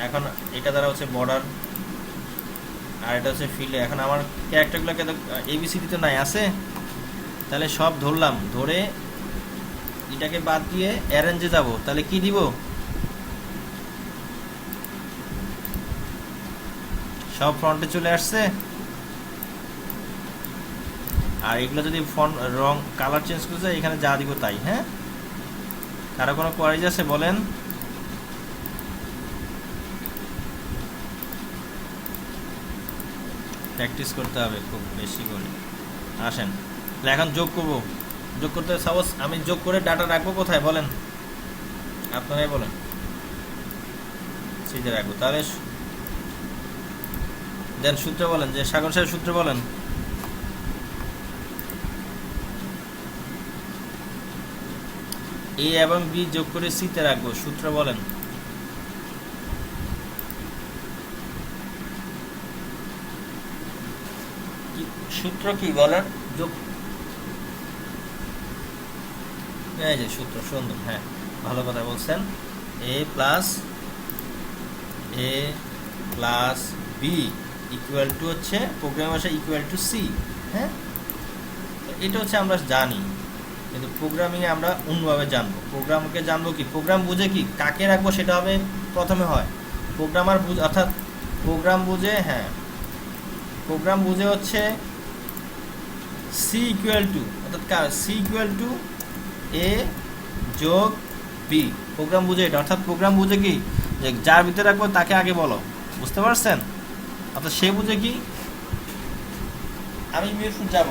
এখন এটা দ্বারা হচ্ছে বর্ডার, আর এটা হচ্ছে ফিল্ডে। এখন আমার ক্যারেক্টারগুলোকে তো এবিসিডি তো নাই, আছে, তাহলে সব ধরলাম, ধরে এটাকে বাদ দিয়ে অ্যারেঞ্জে যাব। তাহলে কি দিব, সব ফ্রন্টে চলে আসছে। আর এগুলো যদি ফন্ট রং কালার চেঞ্জ করতে এখানে যা দিব তাই। হ্যাঁ, কারো কোনো কোয়ারিজ আছে বলেন? প্র্যাকটিস করতে হবে খুব বেশি করে। আসেন তাহলে এখন যোগ করব, যোগ করতে সাপোজ আমি যোগ করে ডাটা রাখবো কোথায় বলেন, আপনারাই বলেন। সিধে রাখবো, তাহলে দেন সূত্র বলেন, যে সাগর সাহেব সূত্র বলেন। এ এবং বি যোগ করে সিতে রাখবো, সূত্র বলেন। সূত্র কি বলেন, যোগ, এই যে সূত্র, সুন্দর, হ্যাঁ ভালো কথা বলছেন। এ প্লাস বি ইকুয়াল টু হচ্ছে প্রোগ্রাম ভাষা ইকুয়াল টু সি। হ্যাঁ, এটা হচ্ছে আমরা জানি, কিন্তু প্রোগ্রামিংয়ে আমরা অন্যভাবে জানবো। প্রোগ্রামকে জানবো কি, প্রোগ্রাম বুঝে কি কাকে রাখবো সেটা হবে প্রথমে হয়। প্রোগ্রামার বুঝে, অর্থাৎ প্রোগ্রাম বুঝে, হ্যাঁ প্রোগ্রাম বুঝে হচ্ছে সি ইকুয়াল টু, অর্থাৎ সি ইকুয়াল টু এ যোগ বি, প্রোগ্রাম বুঝে এটা। অর্থাৎ প্রোগ্রাম বুঝে কি, যে যার ভিতরে রাখবো তাকে আগে বলো। বুঝতে পারছেন? অর্থাৎ সে বুঝে কি, আমি মিরপুর যাব,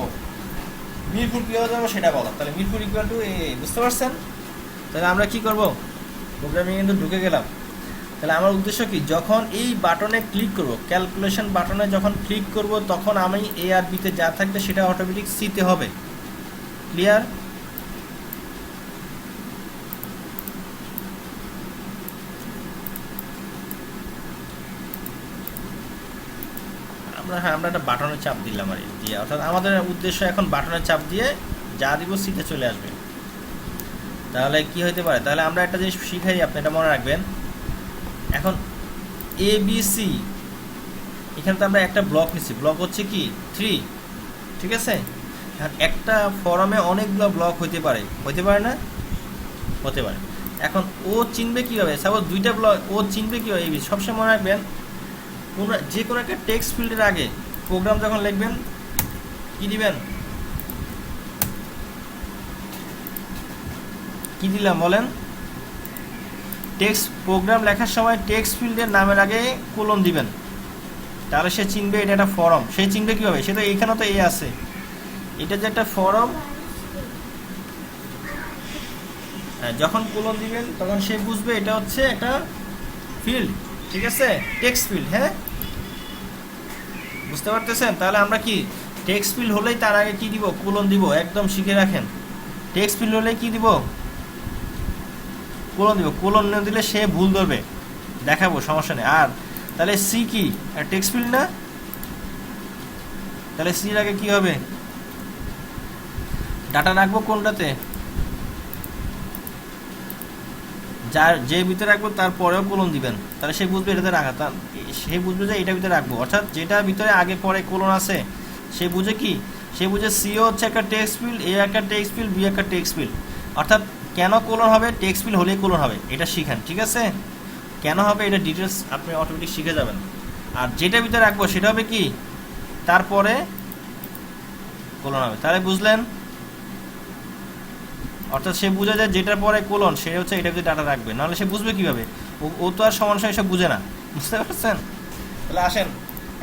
মিরপুর কীভাবে যাবো সেটা বলো, তাহলে মিরপুর ইকুয়াল টু এ। বুঝতে পারছেন? তাহলে আমরা কি করব, প্রোগ্রামিং কিন্তু ঢুকে গেলাম। তাহলে আমার উদ্দেশ্য কি, যখন এই বাটনে ক্লিক করব, ক্যালকুলেশন বাটনে যখন ক্লিক করব, তখন আমি এ আর বিতে যা থাকবে সেটা অটোমেটিক সিতে হবে। ক্লিয়ার? আমরা একটা বাটনের চাপ দিলাম আর দিয়ে, অর্থাৎ আমাদের উদ্দেশ্য এখন বাটনের চাপ দিয়ে যা দিব সিতে চলে আসবে। তাহলে কি হতে পারে, তাহলে আমরা একটা জিনিস শিখাই, আপনি এটা মনে রাখবেন। এখন এ বি সি, এখানে তো আমরা একটা ব্লক নিচ্ছি, ব্লক হচ্ছে কি 3, ঠিক আছে। একটা ফর্মে অনেকগুলো ব্লক হতে পারে না? হতে পারে। এখন ও চিনবে কীভাবে, সাপোজ 2টা ব্লক, ও চিনবে কীভাবে? এই সবসময় মনে রাখবেন, যে কোনো একটা টেক্সট ফিল্ডের আগে প্রোগ্রাম যখন লিখবেন কি দিবেন, কি দিলাম বলেন? টেক্সট প্রোগ্রাম লেখার সময় টেক্সট ফিল্ডের নামের আগে কোলন দিবেন, তাহলে সে চিনবে এটা একটা ফর্ম। সে চিনবে কীভাবে? সে তো এইখানে তো এ আছে, এটা যে একটা ফর্ম, যখন কোলন দিবেন তখন সে বুঝবে এটা হচ্ছে একটা ফিল্ড, ঠিক আছে, টেক্সট ফিল্ড। হ্যাঁ, বুঝতে পারতেছেন? তাহলে আমরা কি টেক্সট ফিল্ড হলেই তার আগে কি দিব, কোলন দিব। একদম শিখে রাখেন, টেক্সট ফিল্ড হলেই কি দিব, কোলন দিব। কোলন না দিলে সে ভুল ধরবে, দেখাবো, সমস্যা নেই। আর তাহলে সি কি, টেক্সট ফিল্ড না? তাহলে সির আগে কি হবে, ডাটা রাখবো কোনটাতে, যার যে ভিতরে রাখবো তারপরেও কোলন দিবেন, তাহলে সে বুঝবে এটাতে রাখা, সে বুঝবে যে এটার ভিতরে রাখবো। অর্থাৎ যেটা ভিতরে আগে পরে কোলন আছে সে বুঝে কি, সে বুঝে সিও হচ্ছে একটা টেক্সট ফিল্ড, এ একটা টেক্সট ফিল্ড, বি একটা টেক্সট ফিল্ড। অর্থাৎ কেন কোলন হবে, টেক্সট ফিল্ড হলেই কোলন হবে, এটা শিখেন, ঠিক আছে। কেন হবে এটা ডিটেলস আপনি অটোমেটিক শিখে যাবেন। আর যেটা ভিতরে রাখবো সেটা হবে কি, তারপরে কোলন হবে। তাহলে বুঝলেন? অর্থাৎ সে বুঝে যায় যেটার পরে কোলন সে হচ্ছে এটা ভিতরে ডাটা রাখবে, নাহলে সে বুঝবে কীভাবে? ও তো আর সমান এসব বুঝে না, বুঝতে পারছেন? তাহলে আসেন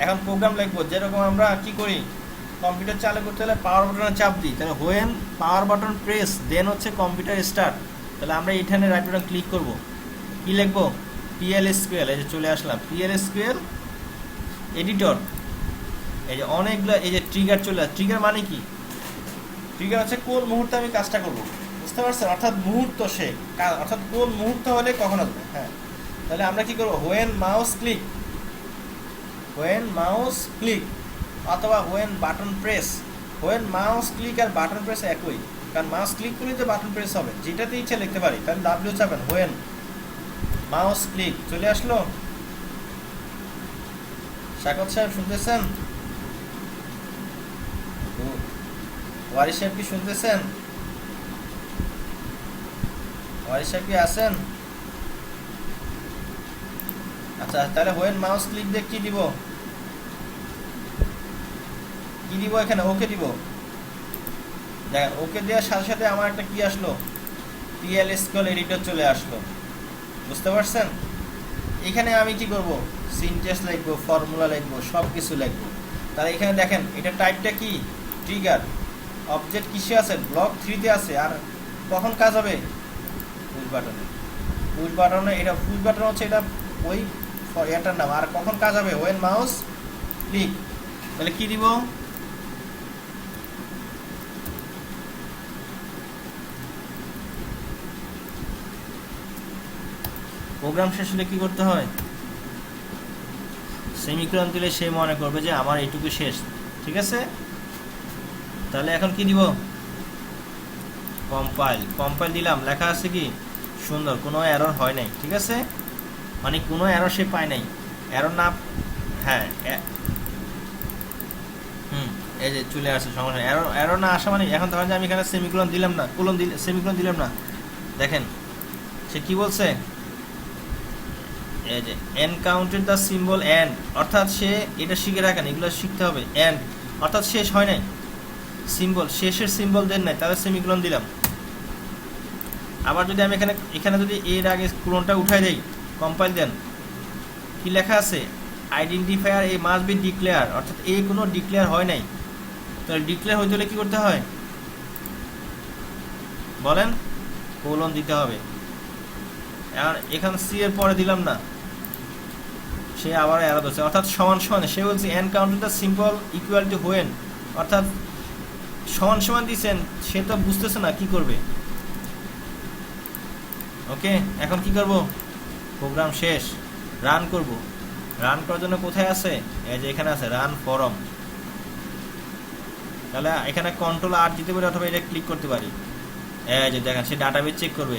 এখন প্রোগ্রাম লিখবো। যেরকম আমরা কি করি, কম্পিউটার চালু করতে হলে পাওয়ার বাটনে চাপ দিই, তাহলে হোয়েন পাওয়ার বাটন প্রেস দেন হচ্ছে কম্পিউটার স্টার্ট। তাহলে আমরা এইখানে রাইট বাটন ক্লিক করব, কি লিখবো, PL/SQL। এই যে চলে আসলাম, PL/SQL এডিটর। এই যে অনেকগুলো, এই যে ট্রিগার চলে আসে। ট্রিগার মানে কি, ট্রিগার হচ্ছে কোন মুহূর্তে আমি কাজটা করবো, বুঝতে পারছেন? অর্থাৎ মুহূর্ত, সে অর্থাৎ কোন মুহূর্ত হলে কখন আসবে। হ্যাঁ, তাহলে আমরা কি করবো, when mouse click, when mouse click, অথবা when button press. When mouse click আর বাটন প্রেস একই, কারণ মাউস ক্লিক করলে যে বাটন প্রেস হবে, যেটাতে ইচ্ছে লিখতে পারি। তাহলে ডাব্লিউ চাপেন, হোয়েন মাউস ক্লিক, চলে আসলো। শাকত সাহেব শুনতেছেন? ওয়ারিস সাহেব কি শুনতেছেন? ওয়ারিস সাহেব কি আছেন? আচ্ছা, তাহলে হোয়েন মাউস ক্লিক দিয়ে কি দিব, কি দিব এখানে, ওকে দিব। দেখেন ওকে দেওয়ার সাথে সাথে আমার একটা কি আসলো, PL/SQL এডিটর চলে আসলো, বুঝতে পারছেন? এখানে আমি কি করব, সিনট্যাক্স লিখবো, ফর্মুলা লিখবো, সব কিছু লিখবো। তাহলে এখানে দেখেন এটা টাইপটা কি, ট্রিগার। অবজেক্ট কিসে আছে, ব্লক 3-তে আছে। আর কখন কাজ হবে, পুশ বাটনে। পুশ বাটনে, এটা পুশ বাটন হচ্ছে এটা ওই এটার নাম। আর কখন কাজ হবে, হোয়েন মাউস ক্লিক। তাহলে কি দিব, প্রোগ্রাম শেষ হলে কি করতে হয়, সেমিকোলন দিলে সে মনে করবে যে আমার এইটুকু শেষ, ঠিক আছে। তাহলে এখন কি দিব, কম্পাইল। কম্পাইল দিলাম, লেখা আছে কি সুন্দর, কোনো এরর হয় নাই, ঠিক আছে, মানে কোনো এরর সে পায় নাই। এরর না, হ্যাঁ, এই যে চলে আসছে, সমস্যা নেই। এরর না আসা মানে, এখন ধরেন যে আমি এখানে সেমিকোলন দিলাম না, সেমিকোলন দিলাম না, দেখেন সে কি বলছে, এই যে এনকাউন্টেড দ্য সিম্বল এন্ড, অর্থাৎ সে এটা শিখে রাখেন, এগুলো শিখতে হবে। এন্ড অর্থাৎ শেষ হয় নাই, সিম্বল, শেষের সিম্বল দেন নাই, তাহলে সেমিকোলন দিলাম। আবার যদি আমি এখানে যদি এর আগে কোলনটা উঠাই দেই, কম্পাইল দেন, কি লেখা আছে, identifier a must be declare, অর্থাৎ এ কোনো ডিক্লেয়ার হয় নাই। তাহলে ডিক্লেয়ার হইতে হলে কি করতে হয় বলেন, কোলন দিতে হবে। আর এখানে সি এর পরে দিলাম না, সে আবার এরা ধরছে, অর্থাৎ সমান সমান। সে বলছে N count the simple equal to when, অর্থাৎ সমান সমান দিচ্ছেন, সে তো বুঝতেছে না কি করবে। ওকে, এখন কি করব, প্রোগ্রাম শেষ, রান করব। রান করার জন্য কোথায় আছে, এই যে এখানে আছে রান ফরম। তাহলে এখানে কন্ট্রোল আর দিতে পারি অথবা এটা ক্লিক করতে পারি। এই যে দেখেন সে ডাটাবেস চেক করবে,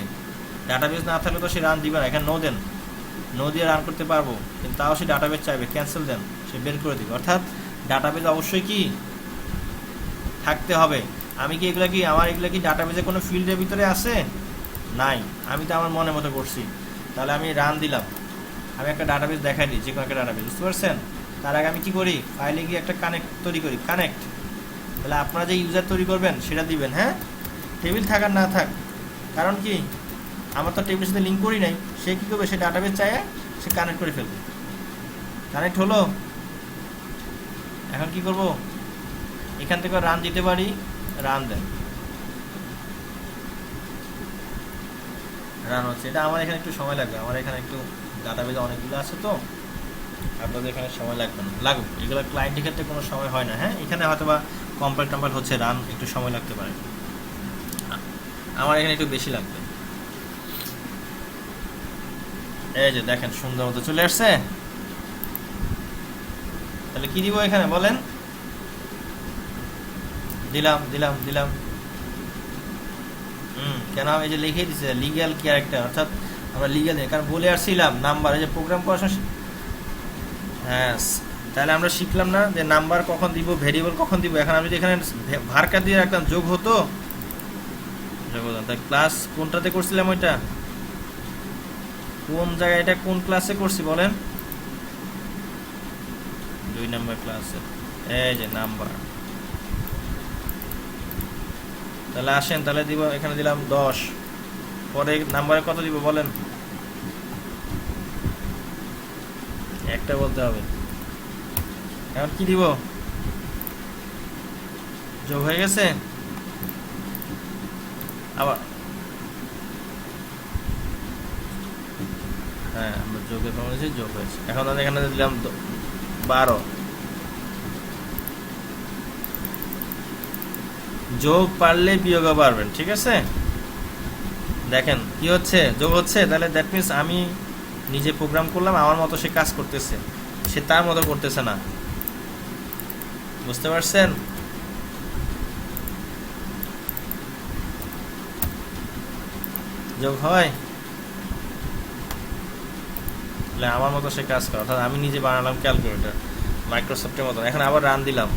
ডাটাবেস না থাকলে তো সে রান দিবে না। এখানে নো দেন, নো দিয়ে রান করতে পারবো, কিন্তু তাও সে ডাটাবেস চাইবে, ক্যান্সেল দেন, সে বের করে দিবে। অর্থাৎ ডাটাবেস অবশ্যই কি থাকতে হবে। আমি কি এগুলা কি আমার এগুলা কি ডাটাবেসে কোনো ফিল্ডের ভিতরে আছে? নাই, আমি তো আমার মনের মতো করছি। তাহলে আমি রান দিলাম, আমি একটা ডাটাবেস দেখাই দিই, যে কোনো একটা ডাটাবেস, বুঝতে পারছেন? তার আগে আমি কি করি, ফাইলে গিয়ে একটা কানেক্ট তৈরি করি, কানেক্ট। তাহলে আপনারা যে ইউজার তৈরি করবেন সেটা দিবেন, হ্যাঁ, টেবিল থাক আর না থাক। কারণ কি, আমার তো টেবিলের সাথে লিঙ্ক করি নাই, সে কী করবে, সে ডাটাবেস চায় সে কানেক্ট করে ফেলবে। কানেক্ট হলো, এখন কি করব, এখান থেকে রান দিতে পারি, রান দেন, রান হচ্ছে। এটা আমার এখানে একটু সময় লাগবে, আমার এখানে একটু ডাটাবেস অনেকগুলো আছে তো, আপনাদের এখানে সময় লাগবে না, লাগুক। এগুলো ক্লায়েন্টের ক্ষেত্রে কোনো সময় হয় না, হ্যাঁ, এখানে হয়তো বা কম্পাইল টম্পাইল হচ্ছে, রান একটু সময় লাগতে পারে, আমার এখানে একটু বেশি লাগবে। এই যে দেখেন সুন্দর মতো চলে আসছে। তাহলে কি দিব এখানে বলেন, দিলাম দিলাম দিলাম। কেন, এই যে লিখে দিছে লিগ্যাল ক্যারেক্টার, অর্থাৎ আমরা লিগ্যাল নেই, কারণ বলে আসছিলাম নাম্বার, এই যে প্রোগ্রাম করার সময়। হ্যাঁ, তাহলে আমরা শিখলাম না যে নাম্বার কখন দিব, ভেরিয়েবল কখন দিব। এখন আমি যদি এখানে ভার্কার দিয়ে রাখতাম, যোগ হতো, যোগ হতো। তাই ক্লাস কোনটাতে করছিলাম, ওইটা কোন জায়গায়, এটা কোন ক্লাসে করছি বলেন, 2 নম্বর ক্লাসে। এই যে নাম্বার, তাহলে আসেন, তাহলে দিব, এখানে দিলাম 10, পরে নাম্বারে কত দিব বলেন, একটা বলতে হবে। এখন কি দিব, যোগ হয়ে গেছে, আবার হ্যাঁ আমরা যোগের কমেছি, যোগ হয়েছে। এখন আমি এখানে দিলাম 12, যোগ পারলে বিয়োগও পারবেন, ঠিক আছে। দেখেন কি হচ্ছে, যোগ হচ্ছে। তাহলে দ্যাট মিনস আমি নিজে প্রোগ্রাম করলাম, আমার মতো সে কাজ করতেছে, সে তার মতো করতেছে না, বুঝতে পারছেন? যোগ হয়, তাহলে আমার মতো সে কাজ করে, অর্থাৎ আমি নিজে বানালাম ক্যালকুলেটর মাইক্রোসফটের মতো। এখন আবার রান দিলাম,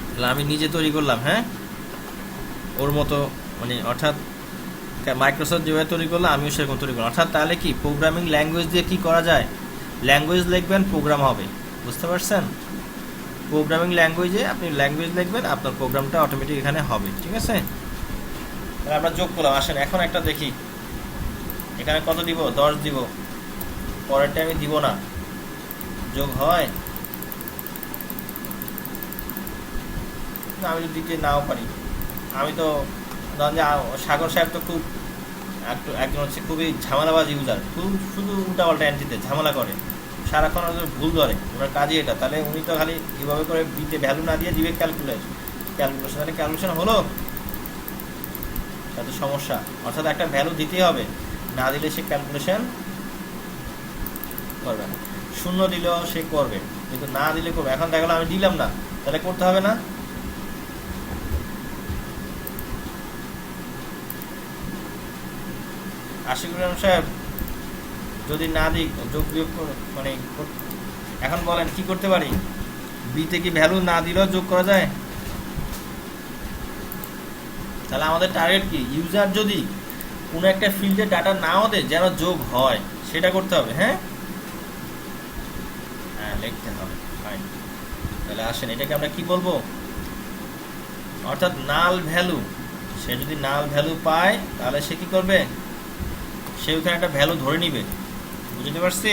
তাহলে আমি নিজে তৈরি করলাম, হ্যাঁ, ওর মতো, মানে অর্থাৎ মাইক্রোসফট যেভাবে তৈরি করলো আমিও সেরকম তৈরি করলাম। অর্থাৎ তাহলে কি, প্রোগ্রামিং ল্যাঙ্গুয়েজ দিয়ে কি করা যায়, ল্যাঙ্গুয়েজ লিখবেন, প্রোগ্রাম হবে, বুঝতে পারছেন? প্রোগ্রামিং ল্যাঙ্গুয়েজে আপনি ল্যাঙ্গুয়েজ লিখবেন, আপনার প্রোগ্রামটা অটোমেটিক এখানে হবে, ঠিক আছে। তাহলে আমরা যোগ করলাম, আসেন এখন একটা দেখি, এখানে কত দিব, 10 দিব, পরেরটা আমি দিব না, যোগ হয়। আমি যদি দিতে নাও পারি, আমি তো ধরেন যে সাগর সাহেব তো খুব একজন হচ্ছে খুবই ঝামেলাবাজ ইউজার, খুব শুধু উল্টাপাল্টা এন্ট্রিতে ঝামেলা করে, সারাক্ষণ ভুল ধরে, ওনার কাজই এটা। তাহলে উনি তো খালি এভাবে করে দিতে, ভ্যালু না দিয়ে দিবে ক্যালকুলেশন, তাহলে ক্যালকুলেশন হলো, তাতে সমস্যা। অর্থাৎ একটা ভ্যালু দিতেই হবে, না দিলে সে ক্যালকুলেশন করবে না। 0 দিলেও সে করবে, কিন্তু না দিলে করবে। এখন দেখা গেলো আমি দিলাম না, তাহলে করতে হবে না। আশিকুর রহমান সাহেব, যদি না দিই, যোগ বিয়োগ মানে এখন বলেন কি করতে পারি, বিতে কি ভ্যালু না দিলেও যোগ করা যায়? তাহলে আমাদের টার্গেট কি, ইউজার যদি কোনো একটা ফিল্ডে ডাটা নাও দেয়, যেন যোগ হয়, সেটা করতে হবে। হ্যাঁ, হ্যাঁ লিখতে হবে, ফাইন। তাহলে আসেন, এটাকে আমরা কি বলবো, অর্থাৎ নাল ভ্যালু। সে যদি নাল ভ্যালু পায়, তাহলে সে কি করবে, সে ওখানে একটা ভ্যালু ধরে নিবে, বুঝতে পারছি?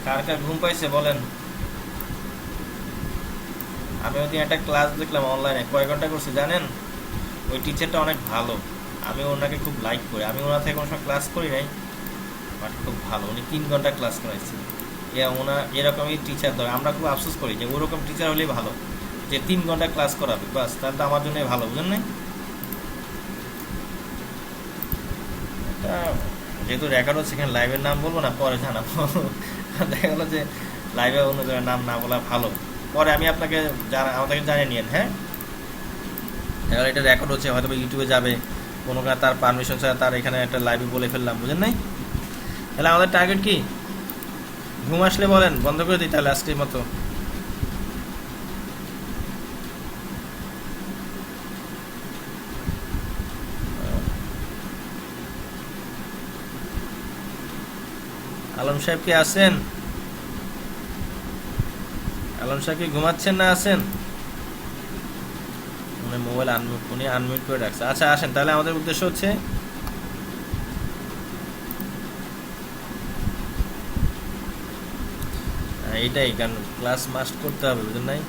কার কার ঘুম পাইছে বলেন? আমি ওদিন একটা ক্লাস দেখলাম অনলাইনে, কয় ঘন্টা করছি জানেন? ওই টিচারটা অনেক ভালো, আমি ওনাকে খুব লাইক করি। আমি ওনার থেকে কোনো সময় ক্লাস করি নাই, বাট খুব ভালো, উনি 3 ঘন্টা ক্লাস করাইছে। ওনার এরকমই টিচার দরকার। আমরা খুব আফসোস করি যে ওরকম টিচার হলেই ভালো, যে 3 ঘন্টা ক্লাস করাবে বাস, তাহলে তো আমার জন্যই ভালো, বুঝলেন না? এটা যেহেতু রেকর্ড হচ্ছে, এখানে লাইভের নাম বলবো না, পরে জানাবো। দেখা গেলো যে লাইভে অন্য জায়গায় নাম না বলা ভালো, পরে আমি আপনাকে আমাদেরকে জানিয়ে নিন। হ্যাঁ, এবার এটা রেকর্ড হচ্ছে, হয়তো ইউটিউবে যাবে, কোনো কারণে তার পারমিশন ছাড়া তার এখানে একটা লাইভে বলে ফেললাম, বুঝেন নাই? তাহলে আমাদের টার্গেট কি? ঘুম আসলে বলেন, বন্ধ করে দিই তাহলে আজকের মতো। আলম সাহেব কি আছেন? আলম সাহেব কি ঘুমাচ্ছেন না আছেন? মোবাইল উনি আনমিউট করে রাখছে। আচ্ছা আসেন, তাহলে আমাদের উদ্দেশ্য হচ্ছে এইটাই, কারণ ক্লাস মাস্ট করতে হবে, বুঝেন নাই?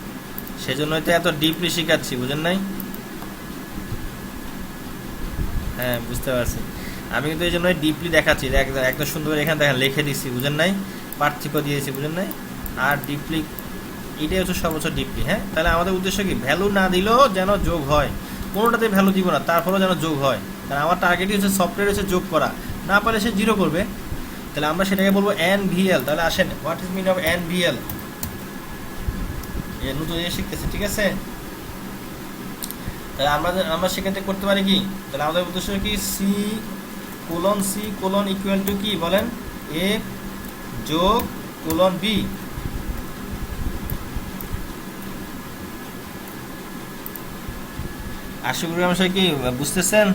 সেজন্যই তো এত ডিপলি শিখাচ্ছি, বুঝেন নাই? হ্যাঁ বুঝতে পারছি, আমি কিন্তু এই জন্যই ডিপলি দেখাচ্ছি, একদম সুন্দর করে এখানে দেখেন লিখে দিচ্ছি, বুঝেন নাই? পার্থক্য দিয়েছি, বুঝেন নাই? আর ডিপলি, এটাই হচ্ছে সর্বোচ্চ ডিপলি। হ্যাঁ, তাহলে আমাদের উদ্দেশ্য কি? ভ্যালু না দিলেও যেন যোগ হয়, কোনোটাতে ভ্যালু দিব না, তারপরেও যেন যোগ হয়। কারণ আমার টার্গেটই হচ্ছে সফটওয়্যার হচ্ছে যোগ করা, না পারলে সে জিরো করবে। তাহলে আমরা সেটাকে বলবো NVL। তাহলে আসেন, what is mean of NVL? নতুন জিনিস শিখতেছে, ঠিক আছে? তাহলে আমরা সেক্ষেত্রে করতে পারি কি? তাহলে আমাদের উদ্দেশ্য কি? C:C ইকুয়াল টু কি বলেন? A যোগ B। আশা করি আমার কি বুঝতেছেন?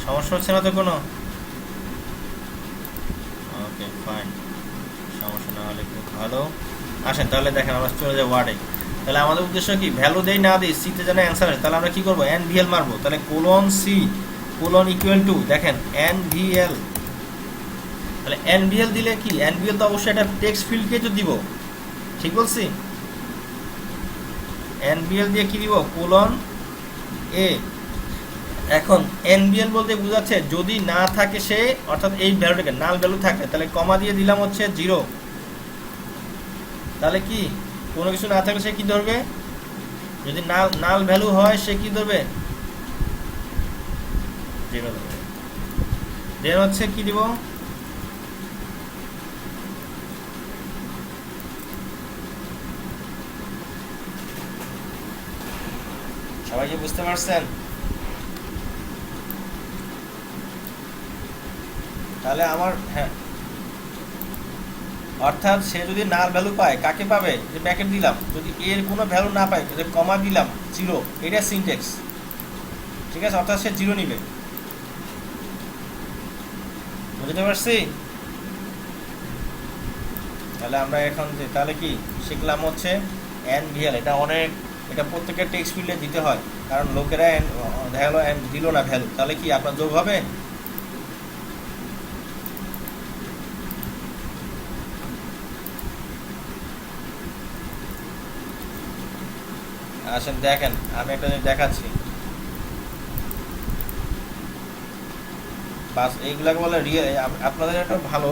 সমস্যা হচ্ছে না তো কোনো? ওকে ফাইন, সমস্যা না হলে খুব ভালো। আসেন তাহলে দেখেন, আমরা চলে যাই ওয়ার্ডে। তাহলে আমাদের উদ্দেশ্য কি? ভ্যালু দেই না দিই, সিতে যেন অ্যান্সার হয়। তাহলে আমরা কি করবো? NVL মারবো। তাহলে C ইকুয়াল টু দেখেন NVL। তাহলে NVL দিলে কি? NVL তো অবশ্যই একটা টেক্সট ফিল্ডকে তো দিব, ঠিক বলছি? NVL দিয়ে কি দিব? A। এখন NVL বলতে বোঝাচ্ছে যদি না থাকে সে, অর্থাৎ এই ভ্যালুটাকে নাল ভ্যালু থাকে, তাহলে কমা দিয়ে দিলাম হচ্ছে 0। তাহলে কি কোনো কিছু না থাকলে সে কি ধরবে? যদি নাল ভ্যালু হয় সে কি ধরবে? 0 ধরবে। দেন হচ্ছে কি দিব? সবাই কি বুঝতে পারছেন? তাহলে আমার, হ্যাঁ, অর্থাৎ সে যদি নাল ভ্যালু পায়, কাকে পাবে? যে ব্র্যাকেট দিলাম, যদি এর কোনো ভ্যালু না পায়, যে কমা দিলাম 0, এটা সিনট্যাক্স, ঠিক আছে? অর্থাৎ সে 0 নিবে, বুঝতে পারছি? তাহলে আমরা এখন তাহলে কি শিখলাম হচ্ছে NVL। এটা প্রত্যেকের টেক্সট ফিল্ডে দিতে হয়, কারণ লোকেরা দেখা গেলো দিল না ভ্যালু, তাহলে কি আপনার যোগ হবে? আসেন দেখেন, আমি একটা জিনিস দেখাচ্ছি, বাস এইগুলাকে বলে রিয়েল। আপনাদের একটা ভালো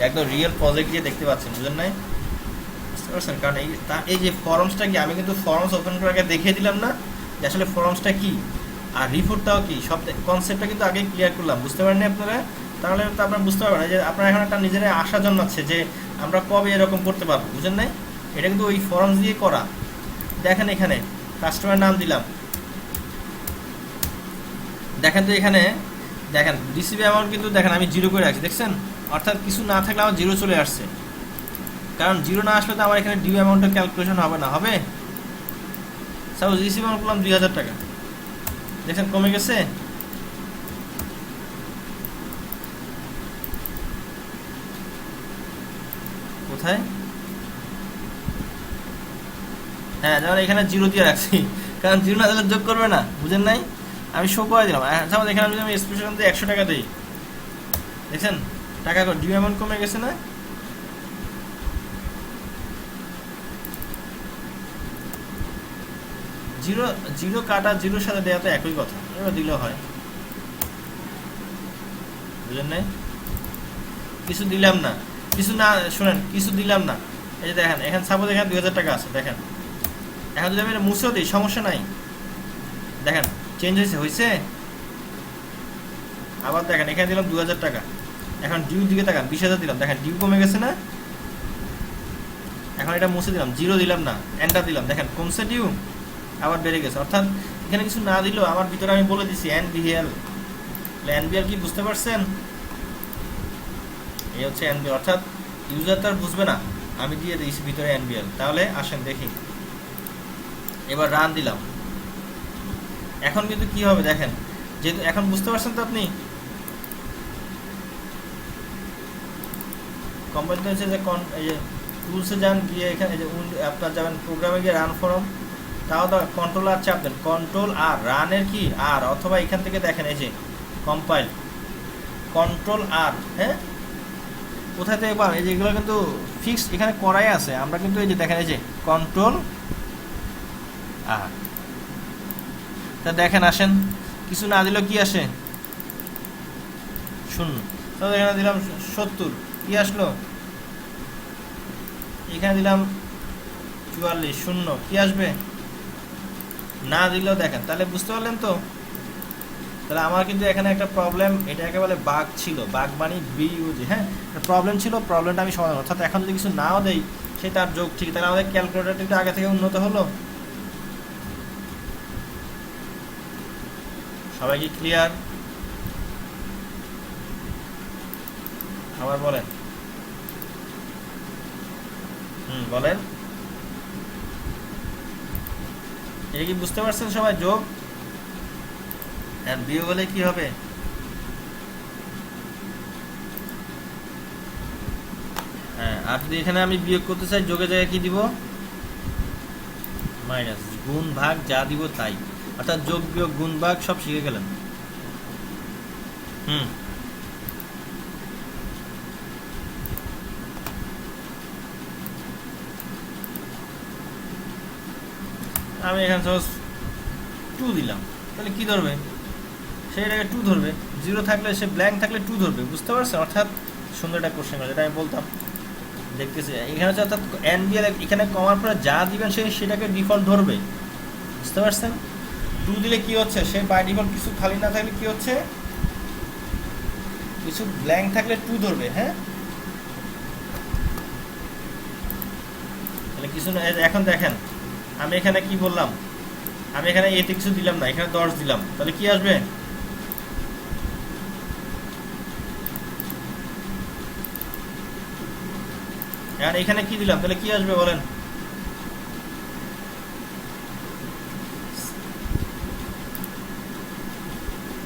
একদম রিয়েল প্রজেক্ট দিয়ে দেখতে পাচ্ছেন, বুঝলেন নাই? বুঝতে পারছেন? কারণ এই যে ফর্মসটা কি, আমি কিন্তু ফর্মস ওপেন করে আগে দেখিয়ে দিলাম না যে আসলে ফর্মসটা কি আর রিপোর্টটাও কি, সব কনসেপ্টটা কিন্তু আগে ক্লিয়ার করলাম, বুঝতে পারেননি আপনারা? তাহলে তো আপনারা বুঝতে পারবেন না যে আপনারা এখন একটা নিজেরা আশা জন্মাচ্ছে যে আমরা কবে এরকম করতে পারবো, বুঝলেন নাই? এটা কিন্তু ওই ফর্মস দিয়ে করা। দেখেন এখানে কাস্টমার নাম দিলাম, দেখেন তো এখানে দেখেন রিসিভ অ্যামাউন্ট কিন্তু দেখেন আমি 0 করে রাখছি, দেখছেন? অর্থাৎ কিছু না থাকলে আমার 0 চলে আসছে, কারণ 0 না আসলে তো আমার এখানে ডিউ অ্যামাউন্টের ক্যালকুলেশন হবে না। হবে? সাপোজ রিসিভ অ্যামাউন্ট করলাম 2000 টাকা, দেখেন কমে গেছে। কোথায়? হ্যাঁ, যেমন এখানে 0 দিয়ে রাখছি, কারণ 0 না দিলে যোগ করবে না, বুঝেন নাই? আমি শো করে দিলাম। যেমন এখানে যদি আমি স্পেশাল দিয়ে 100 টাকা দিই, দেখছেন টাকা ডিউ অ্যামাউন্ট কমে গেছে না? জিরো কাটা 0 সাথে দেওয়া তো একই কথা, এবার দিলেও হয়। বুঝলেন না? কিছু দিলাম না, কিছু না, শোনেন, কিছু দিলাম না। এই যে দেখেন, এখানে সাপোজ এখানে 2000 টাকা আছে, দেখেন এখন যদি আমি এটা মুছেও দিই সমস্যা নাই, দেখেন চেঞ্জ হয়েছে। আবার দেখেন এখানে দিলাম 2000 টাকা, এখন ডিউ দিকে তাকান, 20,000 দিলাম, দেখেন ডিউ কমে গেছে না? এখন এটা মুছে দিলাম, 0 দিলাম না, এন্টার দিলাম, দেখেন কমছে ডিউ, আবার বেড়ে গেছে। অর্থাৎ এখানে কিছু না দিলেও আমার ভিতরে আমি বলে দিছি এনবিএল। এনবিএল কি বুঝতে পারছেন? এই হচ্ছে এনবিএল, অর্থাৎ ইউজার তার বুঝবে না, আমি দিয়ে দিয়েছি ভিতরে এনবিএল। তাহলে আসেন দেখি, এবার রান দিলাম। এখন কিন্তু কি হবে দেখেন, যেহেতু এখন বুঝতে পারছেন তো আপনি, কম্পাইলটা হচ্ছে যে এই যে টুলসে যান, গিয়ে এখানে এই যে আপনার যাবেন প্রোগ্রামে গিয়ে রান ফরম, তাও তো কন্ট্রোল আর চাপ দেন, কন্ট্রোল আর রানের কি আর, অথবা এখান থেকে দেখেন এই যে কম্পাইল, কন্ট্রোল আর, হ্যাঁ কোথায় থেকে পাবেন, এই যে এগুলো কিন্তু ফিক্সড এখানে করাই আছে। আমরা কিন্তু এই যে দেখেন এই যে কন্ট্রোল আর, তা দেখেন আসেন, কিছু না দিলেও কি আসে, শূন্য। তো এখানে দিলাম 70, কি আসলো? এখানে দিলাম 44, শূন্য, কি আসবে? না দিলেও দেখেন। তাহলে বুঝতে পারলেন তো? তাহলে আমার কিন্তু এখানে একটা প্রবলেম, এটা একেবারে বাগ ছিল, বাগ মানে বিইউজি, হ্যাঁ প্রবলেম ছিল, প্রবলেমটা আমি সমাধান। অর্থাৎ এখন যদি কিছু নাও দেই সে তার যোগ ঠিক, তাহলে আমাদের ক্যালকুলেটরটা একটু আগে থেকে উন্নত হলো। সবাই কি ক্লিয়ার? আবার বলেন, বলেন, এটা কি বুঝতে পারছেন সবাই? যোগ আর বিয়োগ হলে কি হবে? হ্যাঁ, আর যদি এখানে আমি বিয়োগ করতে চাই, যোগের জায়গায় কি দিব? মাইনাস, গুণ ভাগ যা দিব তাই, অর্থাৎ যোগ বিয়োগ গুণ ভাগ সব শিখে গেলেন। আমি এখানে সাপোজ 2 দিলাম, তাহলে কি ধরবে? সেইটাকে 2 ধরবে। 0 থাকলে, সে ব্ল্যাঙ্ক থাকলে 2 ধরবে, বুঝতে পারছেন? অর্থাৎ সুন্দর একটা কোশ্চেন, যেটা আমি বলতাম দেখতেছি এখানে হচ্ছে, অর্থাৎ এনবিএল এখানে কমার পরে যা দিবেন সে সেটাকে ডিফল্ট ধরবে, বুঝতে পারছেন? 2 দিলে কি হচ্ছে, সে বাই ডিফল্ট কিছু খালি না থাকলে কি হচ্ছে, কিছু ব্ল্যাঙ্ক থাকলে 2 ধরবে, হ্যাঁ তাহলে কিছু না। এখন দেখেন আমি এখানে কি বললাম, আমি এখানে এতে কিছু দিলাম না, এখানে 10 দিলাম, তাহলে কি আসবে? আর এখানে কি দিলাম, তাহলে কি আসবে বলেন?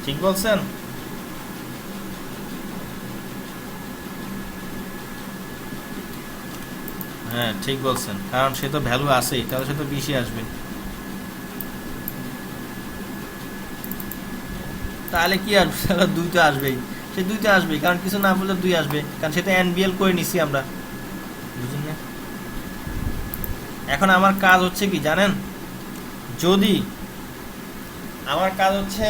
ঠিক বলছেন? হ্যাঁ ঠিক বলছেন, কারণ সে তো ভ্যালু আছেই, তাহলে সে তো বেশি আসবে। তাহলে কি আসবে? তাহলে 2 তো আসবেই, সে 2 তো আসবেই, কারণ কিছু না বললে 2 আসবে, কারণ সেটা এনবিএল করে নিছি আমরা, বুঝলেন না? এখন আমার কাজ হচ্ছে কি জানেন, যদি আমার কাজ হচ্ছে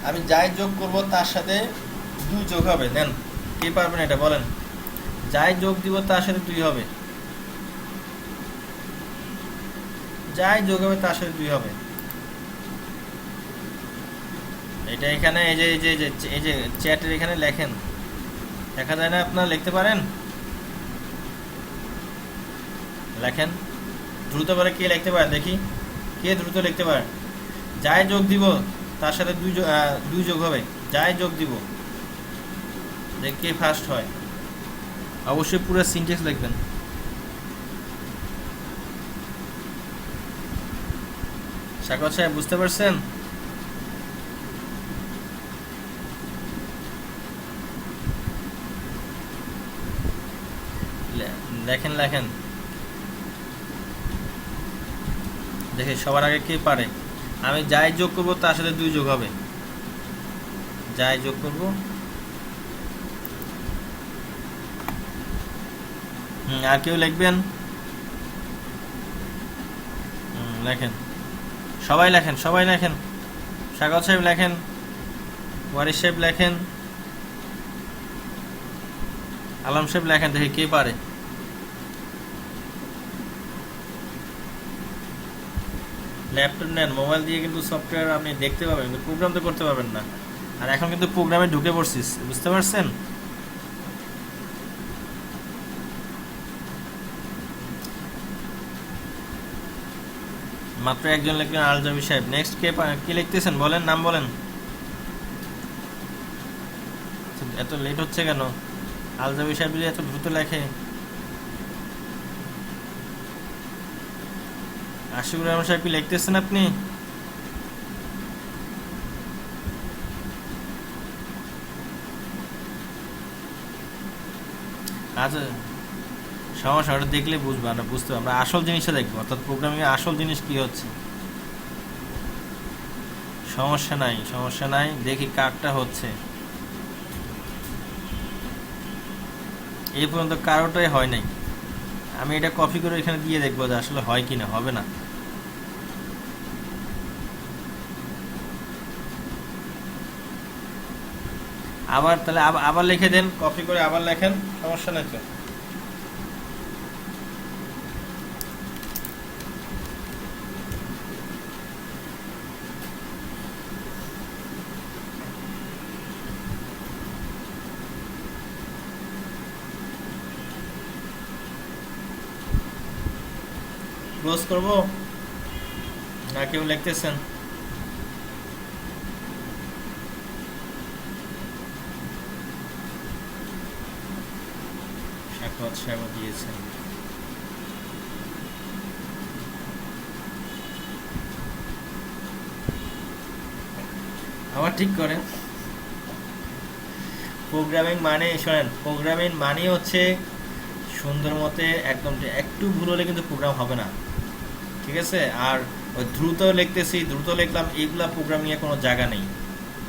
আমি যাই যোগ করব তার সাথে 2 যোগ হবে, নেন কে পারবেন এটা বলেন? যাই যোগ দিব তার সাথে 2 হবে, যাই যোগ হবে তার সাথে 2 হবে। এটা এখানে এই যে এই যে এই যে চ্যাটের এখানে লেখেন, দেখা যায় না? আপনারা লিখতে পারেন, লেখেন দ্রুত পারে, কে লিখতে পারে দেখি, কে দ্রুত লিখতে পারে? যাই যোগ দিব তার সাথে 2 যোগ হবে, যাই যোগ দিব, দেখ কে ফার্স্ট হয়। অবশ্যই পুরো সিনট্যাক্স লিখবেন। সাগর সাহেব বুঝতে পারছেন? লেখেন লেখেন, দেখে সবার আগে কে পারে। আমি যাই যোগ করব তার সাথে 2 যোগ হবে, যাই যোগ করব, আর কেউ লিখবেন? লেখেন, সবাই লেখেন, সবাই লেখেন, সাগর সাহেব লেখেন, ওয়ারিস সাহেব লেখেন, আলম সাহেব লেখেন, দেখি কে পারে। ল্যাপটপ নেন, মোবাইল দিয়ে কিন্তু সফটওয়্যার আপনি দেখতে পাবেন, কিন্তু প্রোগ্রাম তো করতে পারবেন না। আর এখন কিন্তু প্রোগ্রামে ঢুকে পড়ছিস, বুঝতে পারছেন? মাত্র একজন লিখলেন, আলজাবি সাহেব। নেক্সট কে লিখতেছেন বলেন, নাম বলেন। এত লেট হচ্ছে কেন? আলজাবি সাহেব যদি এত দ্রুত লেখে। আশিকুর রহমান সাহেব কি লিখতেছেন আপনি? আচ্ছা, সমস্যা ওটা দেখলে বুঝবো, আমরা বুঝতে আমরা আসল জিনিসটা দেখবো, অর্থাৎ প্রোগ্রামিং এর আসল জিনিস কি হচ্ছে। সমস্যা নাই, সমস্যা নাই, দেখি কারটা হচ্ছে। এই পর্যন্ত কারোটাই হয় নাই। আমি এটা কপি করে এখানে দিয়ে দেখবো যে আসলে হয় কিনা। হবে না। আবার তাহলে আবার লিখে দেন, কপি করে আবার লেখেন, সমস্যা নাই তো। ক্লোজ করবো না কেউ লিখতেছেন? সাক্ষাৎ সাহেব দিয়েছেন। আবার ঠিক করেন। প্রোগ্রামিং মানে শোনেন, প্রোগ্রামিং মানে হচ্ছে সুন্দর মতে একদম, একটু ভুল হলে কিন্তু প্রোগ্রাম হবে না, ঠিক আছে? আর ওই দ্রুত লিখতেছি, দ্রুত লিখলাম, এইগুলা প্রোগ্রামিংয়ে কোনো জায়গা নেই।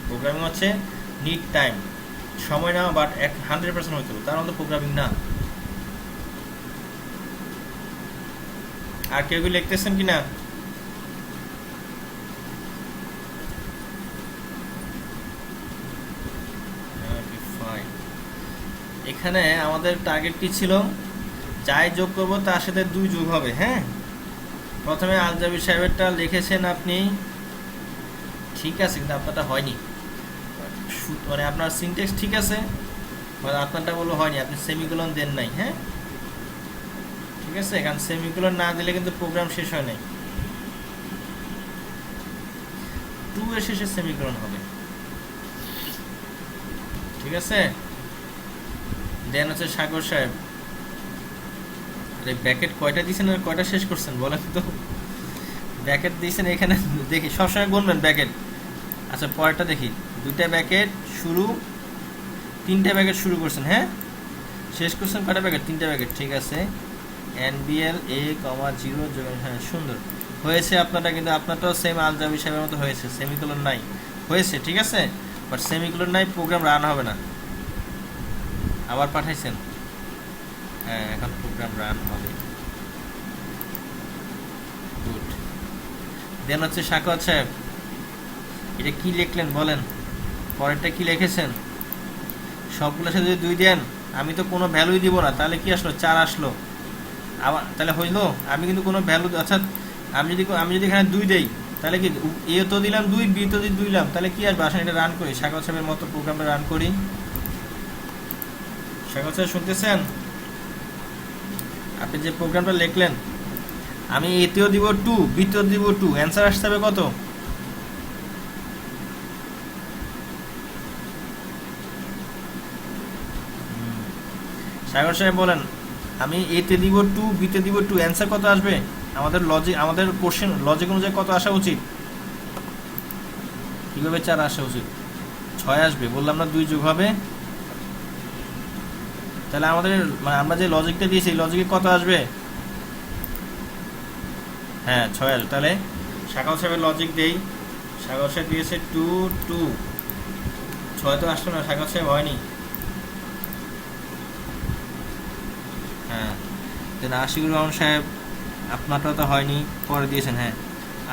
প্রোগ্রামিং হচ্ছে নিড টাইম, সময় নেওয়া, বাট 100% হইতে হবে, তার মধ্যে প্রোগ্রামিং না। আর কেউ লিখতেছেন কিনা? এখানে আমাদের টার্গেট কি ছিল? যাই যোগ করবো তার সাথে 2 যোগ হবে। হ্যাঁ, প্রথমে আলজাবির সাহেবেরটা লিখেছেন আপনি, ঠিক আছে, কিন্তু আপনারটা হয়নি। মানে আপনার সিনট্যাক্স ঠিক আছে, আপনারটা বললো হয়নি, আপনি সেমিকোলন দেন নাই। হ্যাঁ, ঠিক আছে, কারণ সেমিকোলন না দিলে কিন্তু প্রোগ্রাম শেষ হয় নাই। 2 এর শেষে সেমিকোলন হবে, ঠিক আছে? দেন হচ্ছে সাগর সাহেব, ব্যাকেট কয়টা দিয়েছেন আর কয়টা শেষ করছেন বলেন তো? ব্যাকেট দিয়েছেন এখানে, দেখি সবসময় গুনবেন ব্যাকেট। আচ্ছা, পরেরটা দেখি, 2টা ব্যাকেট শুরু, 3টে ব্যাকেট শুরু করছেন। হ্যাঁ, শেষ করছেন কয়টা ব্যাকেট? 3টে ব্যাকেট, ঠিক আছে। NBL A,0, হ্যাঁ, সুন্দর হয়েছে আপনারটা, কিন্তু আপনারটাও সেম আলজাবি সাহেবের মতো হয়েছে, সেমিকোলন নাই হয়েছে, ঠিক আছে, বাট সেমিকোলন নাই, প্রোগ্রাম রান হবে না। আবার পাঠাইছেন, হ্যাঁ, এখন প্রোগ্রাম রান হবে। গুড। দেন হচ্ছে সাখাওয়াত সাহেব, এটা কি লিখলেন বলেন? পরেরটা কি লিখেছেন? সবগুলোর সাথে যদি 2 দেন, আমি তো কোনো ভ্যালুই দিব না, তাহলে কি আসলো? 4 আসলো। আবার তাহলে হইলো, আমি কিন্তু কোনো ভ্যালু, অর্থাৎ আমি যদি এখানে 2 দেই, তাহলে কি এ তো দিলাম 2, বি তো দিলাম, তাহলে কি আসবে? আসেন এটা রান করি, সাখাওয়াত সাহেবের মতো প্রোগ্রামটা রান করি। সাখাওয়াত সাহেব শুনতেছেন? আপনি যে প্রোগ্রামটা লিখলেন, আমি এতেও দিব 2, বিতেও দিব 2, অ্যান্সার আসতে হবে কত? সাগর সাহেব বলেন, আমি এতে দিব 2, বিতে দিব 2, অ্যান্সার কত আসবে? আমাদের লজিক, আমাদের কোশ্চেন লজিক অনুযায়ী কত আসা উচিত? কিভাবে 4 আসা উচিত? 6 আসবে, বললাম না 2 যোগ হবে। তাহলে আমাদের, মানে আমরা যে লজিকটা দিয়েছি, লজিকে কত আসবে? হ্যাঁ, 6 আসবে। তাহলে সাগর সাহেবের লজিক দেই, সাগর সাহেব দিয়েছে 2, 2, 6 তো আসলো না, সাগর সাহেব হয়নি। হ্যাঁ, দেন আশিকুর রহমান সাহেব, আপনারটা তো হয়নি, পরে দিয়েছেন। হ্যাঁ,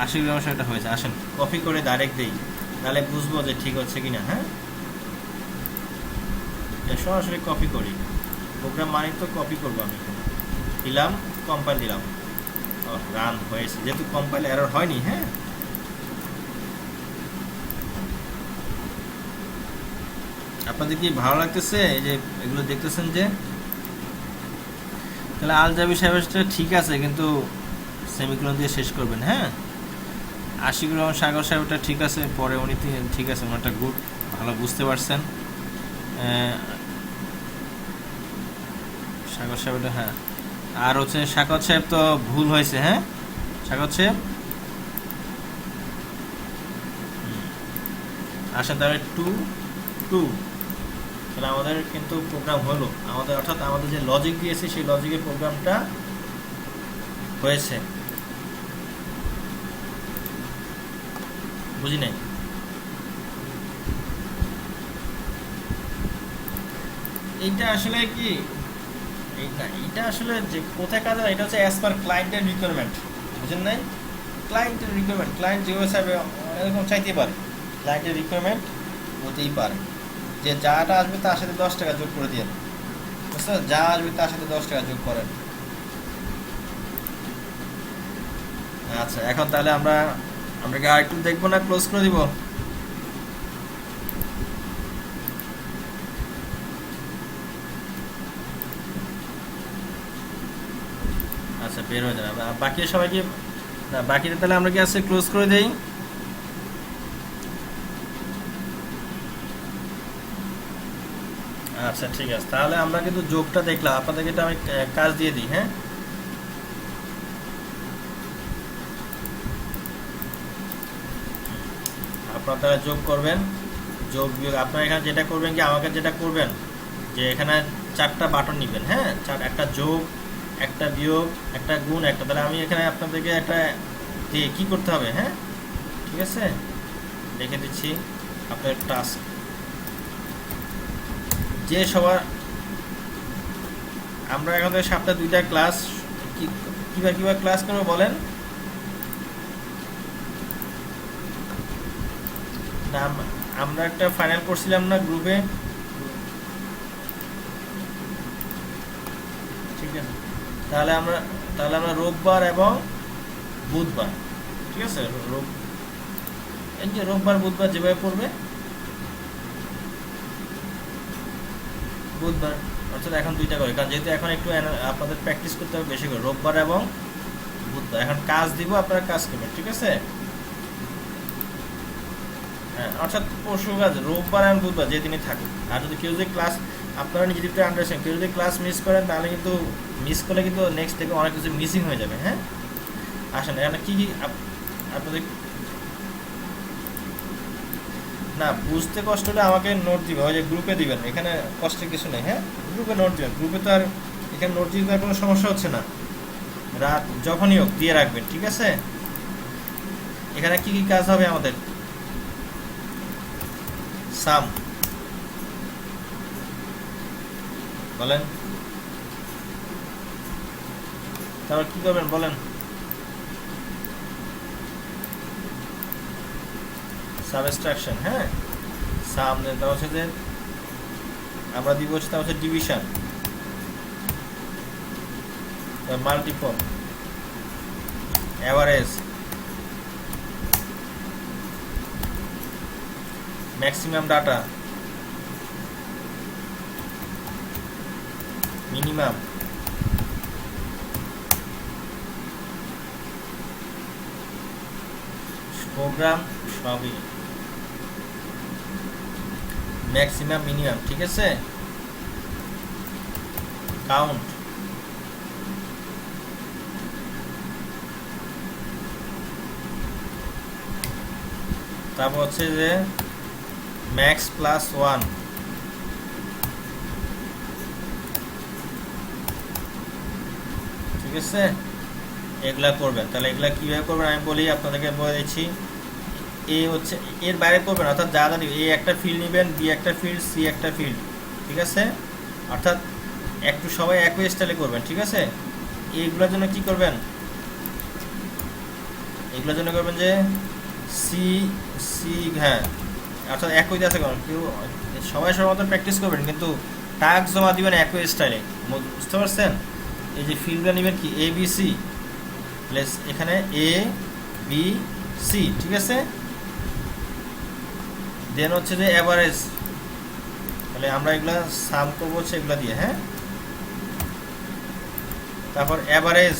আশিকুর রহমান সাহেবটা হয়েছে। আসেন কপি করে ডাইরেক্ট দেই, তাহলে বুঝবো যে ঠিক হচ্ছে কিনা। হ্যাঁ, সরাসরি কপি করি, প্রোগ্রাম মানে তো কপি করবো আমি। দিলাম, কম্পাইল দিলাম, রান হয়েছে, যেহেতু কম্পাইল এরর হয়নি। হ্যাঁ, আপনাদের কি ভালো লাগতেছে এই যে এগুলো দেখতেছেন? যে তাহলে আল জাবির সাহেবটা ঠিক আছে, কিন্তু সেমিকোলন দিয়ে শেষ করবেন। হ্যাঁ, আশিকুর রহমান সাগর সাহেবটা ঠিক আছে, পরে উনি ঠিক আছে, ওনারটা গুড, ভালো বুঝতে পারছেন। সাগর সাহেবটা, হ্যাঁ। আর হচ্ছে সাগর সাহেব তো ভুল হয়েছে। হ্যাঁ, সাগর সাহেব আসেন তাহলে 2 তাহলে আমাদের কিন্তু প্রোগ্রাম হলো আমাদের, অর্থাৎ আমাদের যে লজিক দিয়েছে সেই লজিকের প্রোগ্রামটা হয়েছে। বুঝি নাই। এইটা আসলে কি, এটা আসলে যে কোথায় কাজ হয়, এটা হচ্ছে অ্যাজ পার ক্লায়েন্টের রিকোয়ারমেন্ট। বুঝেন নাই? ক্লায়েন্টের রিকোয়ারমেন্ট, ক্লায়েন্ট যেভাবে চাইবে এরকম চাইতে পারে, ক্লায়েন্টের রিকোয়ারমেন্ট হতেই পারে যে যাটা আসবে তার সাথে 10 টাকা যোগ করে দিয়ে, বুঝছো? যা আসবে তার সাথে 10 টাকা যোগ করেন। আচ্ছা, এখন তাহলে আমরা কি আরেকটু দেখবো না ক্লোজ করে দিব? আচ্ছা, বের হয়ে যাবে। বাকি সবাইকে না, বাকিটা তাহলে আমরা কি আছে ক্লোজ করে দেই। আচ্ছা, ঠিক আছে, তাহলে আমরা কিন্তু যোগটা দেখলাম, আপনাদেরকে এটা আমি কাজ দিয়ে দিই। হ্যাঁ, আপনারা তাহলে যোগ করবেন, যোগ বিয়োগ আপনারা এখানে যেটা করবেন কি, আমাকে যেটা করবেন যে এখানে 4টা বাটন নেবেন। হ্যাঁ, একটা যোগ, একটা বিয়োগ, একটা গুণ, একটা, তাহলে আমি এখানে আপনাদেরকে একটা দিয়ে কী করতে হবে। হ্যাঁ, ঠিক আছে, দেখে দিচ্ছি আপনার টাস্ক। যে সবার আমরা এখন থেকে সপ্তাহে 2টা ক্লাস, কিভাবে ক্লাস করবো বলেন? না, আমরা একটা ফাইনাল করছিলাম না গ্রুপে? ঠিক আছে, তাহলে আমরা রোববার এবং বুধবার, ঠিক আছে, এই যে রোববার বুধবার যেভাবে পড়বে, বুধবার অর্থাৎ এখন 2টা করে, কারণ যেহেতু এখন একটু আপনাদের প্র্যাকটিস করতে হবে বেশি করে, রোববার এবং বুধবার এখন কাজ দিব, আপনারা কাজ করবেন। ঠিক আছে, হ্যাঁ, অর্থাৎ পরশু কাজ রোববার এবং বুধবার যে দিনই থাকুক। আর যদি কেউ যদি ক্লাস, আপনারা নিজেদের আন্ডারস্ট্যান্ড, কেউ যদি ক্লাস মিস করেন তাহলে কিন্তু, মিস করলে কিন্তু নেক্সট থেকে অনেক কিছু মিসিং হয়ে যাবে। হ্যাঁ, আসেন এখানে কী কী আপনাদের না বুঝতে কষ্ট হলে আমাকে নোট দিবেন, ওই যে গ্রুপে দিবেন, এখানে কষ্টের কিছু নেই। হ্যাঁ, গ্রুপে নোট দিবেন, গ্রুপে তো আর এখানে নোট দিতে আর কোনো সমস্যা হচ্ছে না, রাত যখনই হোক দিয়ে রাখবেন। ঠিক আছে, এখানে কি কি কাজ হবে আমাদের? সাম বলেন, তারপর কি করবেন বলেন? সাবস্ট্রাকশন। হ্যাঁ, সাম তার হচ্ছে যে আমরা দিব হচ্ছে, তার হচ্ছে division, multiple, average, maximum data, minimum, program, সবই ম্যাক্সিমাম মিনিমাম। ঠিক আছে, কাউন্ট, তারপর হচ্ছে যে ম্যাক্স প্লাস 1, ঠিক আছে, এগুলা করবেন। তাহলে এগুলা কীভাবে করবেন আমি বলি, আপনাদেরকে বলে দিচ্ছি। এ হচ্ছে এর বাইরে করবেন, অর্থাৎ যা জানি, এ একটা ফিল্ড নেবেন, বি একটা ফিল্ড, সি একটা ফিল্ড। ঠিক আছে, অর্থাৎ একটু সবাই একই স্টাইলে করবেন। ঠিক আছে, এইগুলোর জন্য কি করবেন? এগুলোর জন্য করবেন যে সি সি, হ্যাঁ, অর্থাৎ একই আছে কারণ কেউ সবাই সবার মতো প্র্যাকটিস করবেন, কিন্তু টাস্ক জমা দিবেন একই স্টাইলে, বুঝতে পারছেন? এই যে ফিল্ডটা নেবেন কি এ বি সি প্লাস এখানে এ বি সি, ঠিক আছে? দেন হচ্ছে যে অ্যাভারেজ, তাহলে আমরা এগুলা সাম করবো হচ্ছে এগুলা দিয়ে, হ্যাঁ। তারপর অ্যাভারেজ,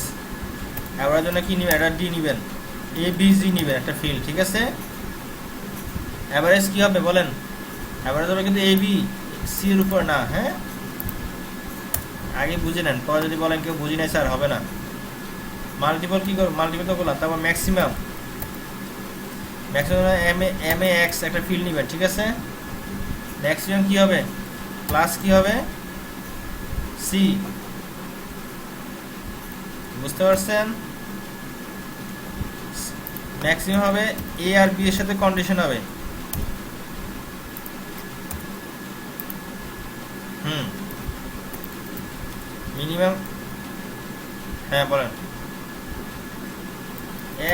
অ্যাভারেজ জন্য কি নেবেন, এটা ডি নেবেন, এ বি জি নেবেন একটা ফিল্ড, ঠিক আছে? অ্যাভারেজ কি হবে বলেন? অ্যাভারেজ হবে কিন্তু এ বি সি এর উপর না, হ্যাঁ। আগে বুঝে নেন, পরে যদি বলেন কেউ বুঝি নাই স্যার হবে না। মাল্টিপল কি করবো, মাল্টিপল তো করলাম। তারপর maximum, maximum M A x একটা ফিল্ড নেবেন, ঠিক আছে? ম্যাক্সিমাম কি হবে, প্লাস কি হবে সি, বুঝতে পারছেন? ম্যাক্সিমাম হবে এ আর বি এর সাথে কন্ডিশন হবে, মিনিমাম, হ্যাঁ বলেন।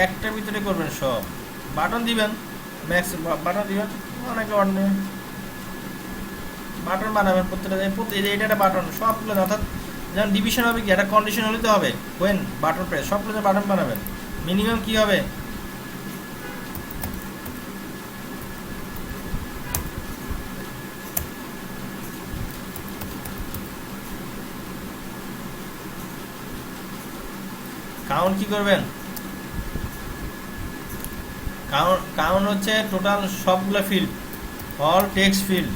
একটার ভিতরে করবেন সব, বাটন দিবেন, ম্যাক্স বাটন দিবেন, অনেকে অর্ডার নেবেন, বাটন বানাবেন প্রত্যেকটা, এটা একটা বাটন সবগুলো, অর্থাৎ যেমন ডিভিশন হবে কি একটা কন্ডিশন হলে তো হবে, ওয়েন বাটন প্রেস সবগুলো বাটন বানাবেন। মিনিমাম কি হবে, কাউন্ট কি করবেন, কাউন্ট হচ্ছে টোটাল সবগুলো ফিল্ড, অল টেক্সট ফিল্ড,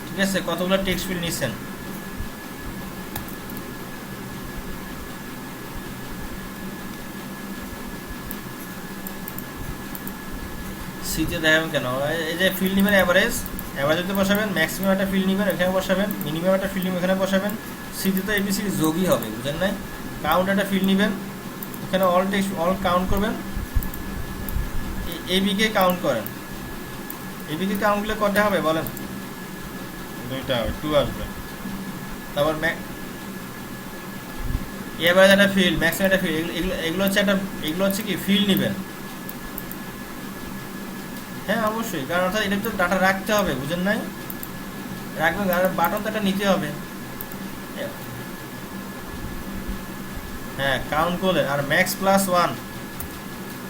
ঠিক আছে? কতগুলো টেক্সট ফিল্ড নিচ্ছেন, সিতে দেখাবেন কেন, এই যে ফিল্ড নেবেন অ্যাভারেজ, অ্যাভারেজে বসাবেন, ম্যাক্সিমাম একটা ফিল্ড নেবেন এখানে বসাবেন, মিনিমাম একটা ফিল্ড নেবেন এখানে বসাবেন, সিতে তো এবিসি যোগই হবে, বুঝেন নাই? কাউন্ট একটা ফিল্ড নেবেন, এখানে অল টেক্সট অল কাউন্ট করবেন, এবিকে কাউন্ট করেন, এবিকে কাউন্ট করলে কটা হবে বলেন? দুইটা হবে, 2 আসবে। তারপর এভারেজ একটা ফিল্ড, ম্যাক্সিমাম একটা ফিল্ড, এগুলো হচ্ছে একটা, এগুলো হচ্ছে কি ফিল্ড নেবেন, হ্যাঁ অবশ্যই, কারণ অর্থাৎ এটা তো ডাটা রাখতে হবে, বুঝেন নাই? রাখবেন, আর বাটন তো একটা নিতে হবে, হ্যাঁ কাউন্ট করলেন। আর ম্যাক্স প্লাস 1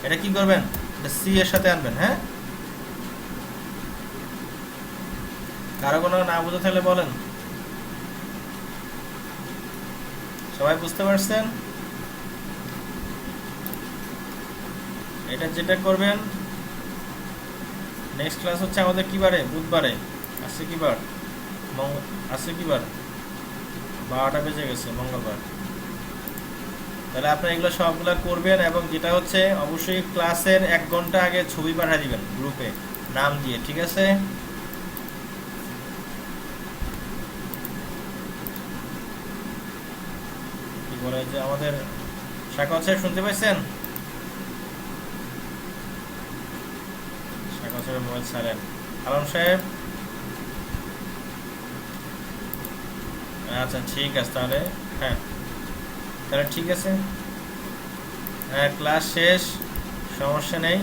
এটা কি করবেন, এটা সি এর সাথে আনবেন, হ্যাঁ। কারো কোনো না বুঝে থাকলে বলেন, সবাই বুঝতে পারছেন? এটা যেটা করবেন, নেক্সট ক্লাস হচ্ছে আমাদের কি বারে, বুধবারে, আজকে কি বার, আজকে কি বার, 12টা বেজে গেছে, মঙ্গলবার। তাহলে আপনারা এগুলো সবগুলো করবেন, এবং যেটা হচ্ছে অবশ্যই ক্লাসের 1 ঘন্টা আগে ছবি পাঠিয়ে দিবেন গ্রুপে নাম দিয়ে, ঠিক আছে? কি বলে যে আমাদের শাকত সাহেব শুনতে পাইছেন? শাকত সাহেব মোবাইল ছাড়েন। আলম সাহেব, আচ্ছা ঠিক আছে তাহলে, হ্যাঁ তাহলে ঠিক আছে, হ্যাঁ ক্লাস শেষ, সমস্যা নেই,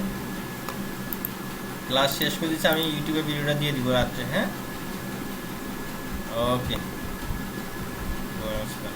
ক্লাস শেষ করে দিচ্ছি, আমি ইউটিউবে ভিডিওটা দিয়ে দিব রাত্রে, হ্যাঁ ওকে, নমস্কার।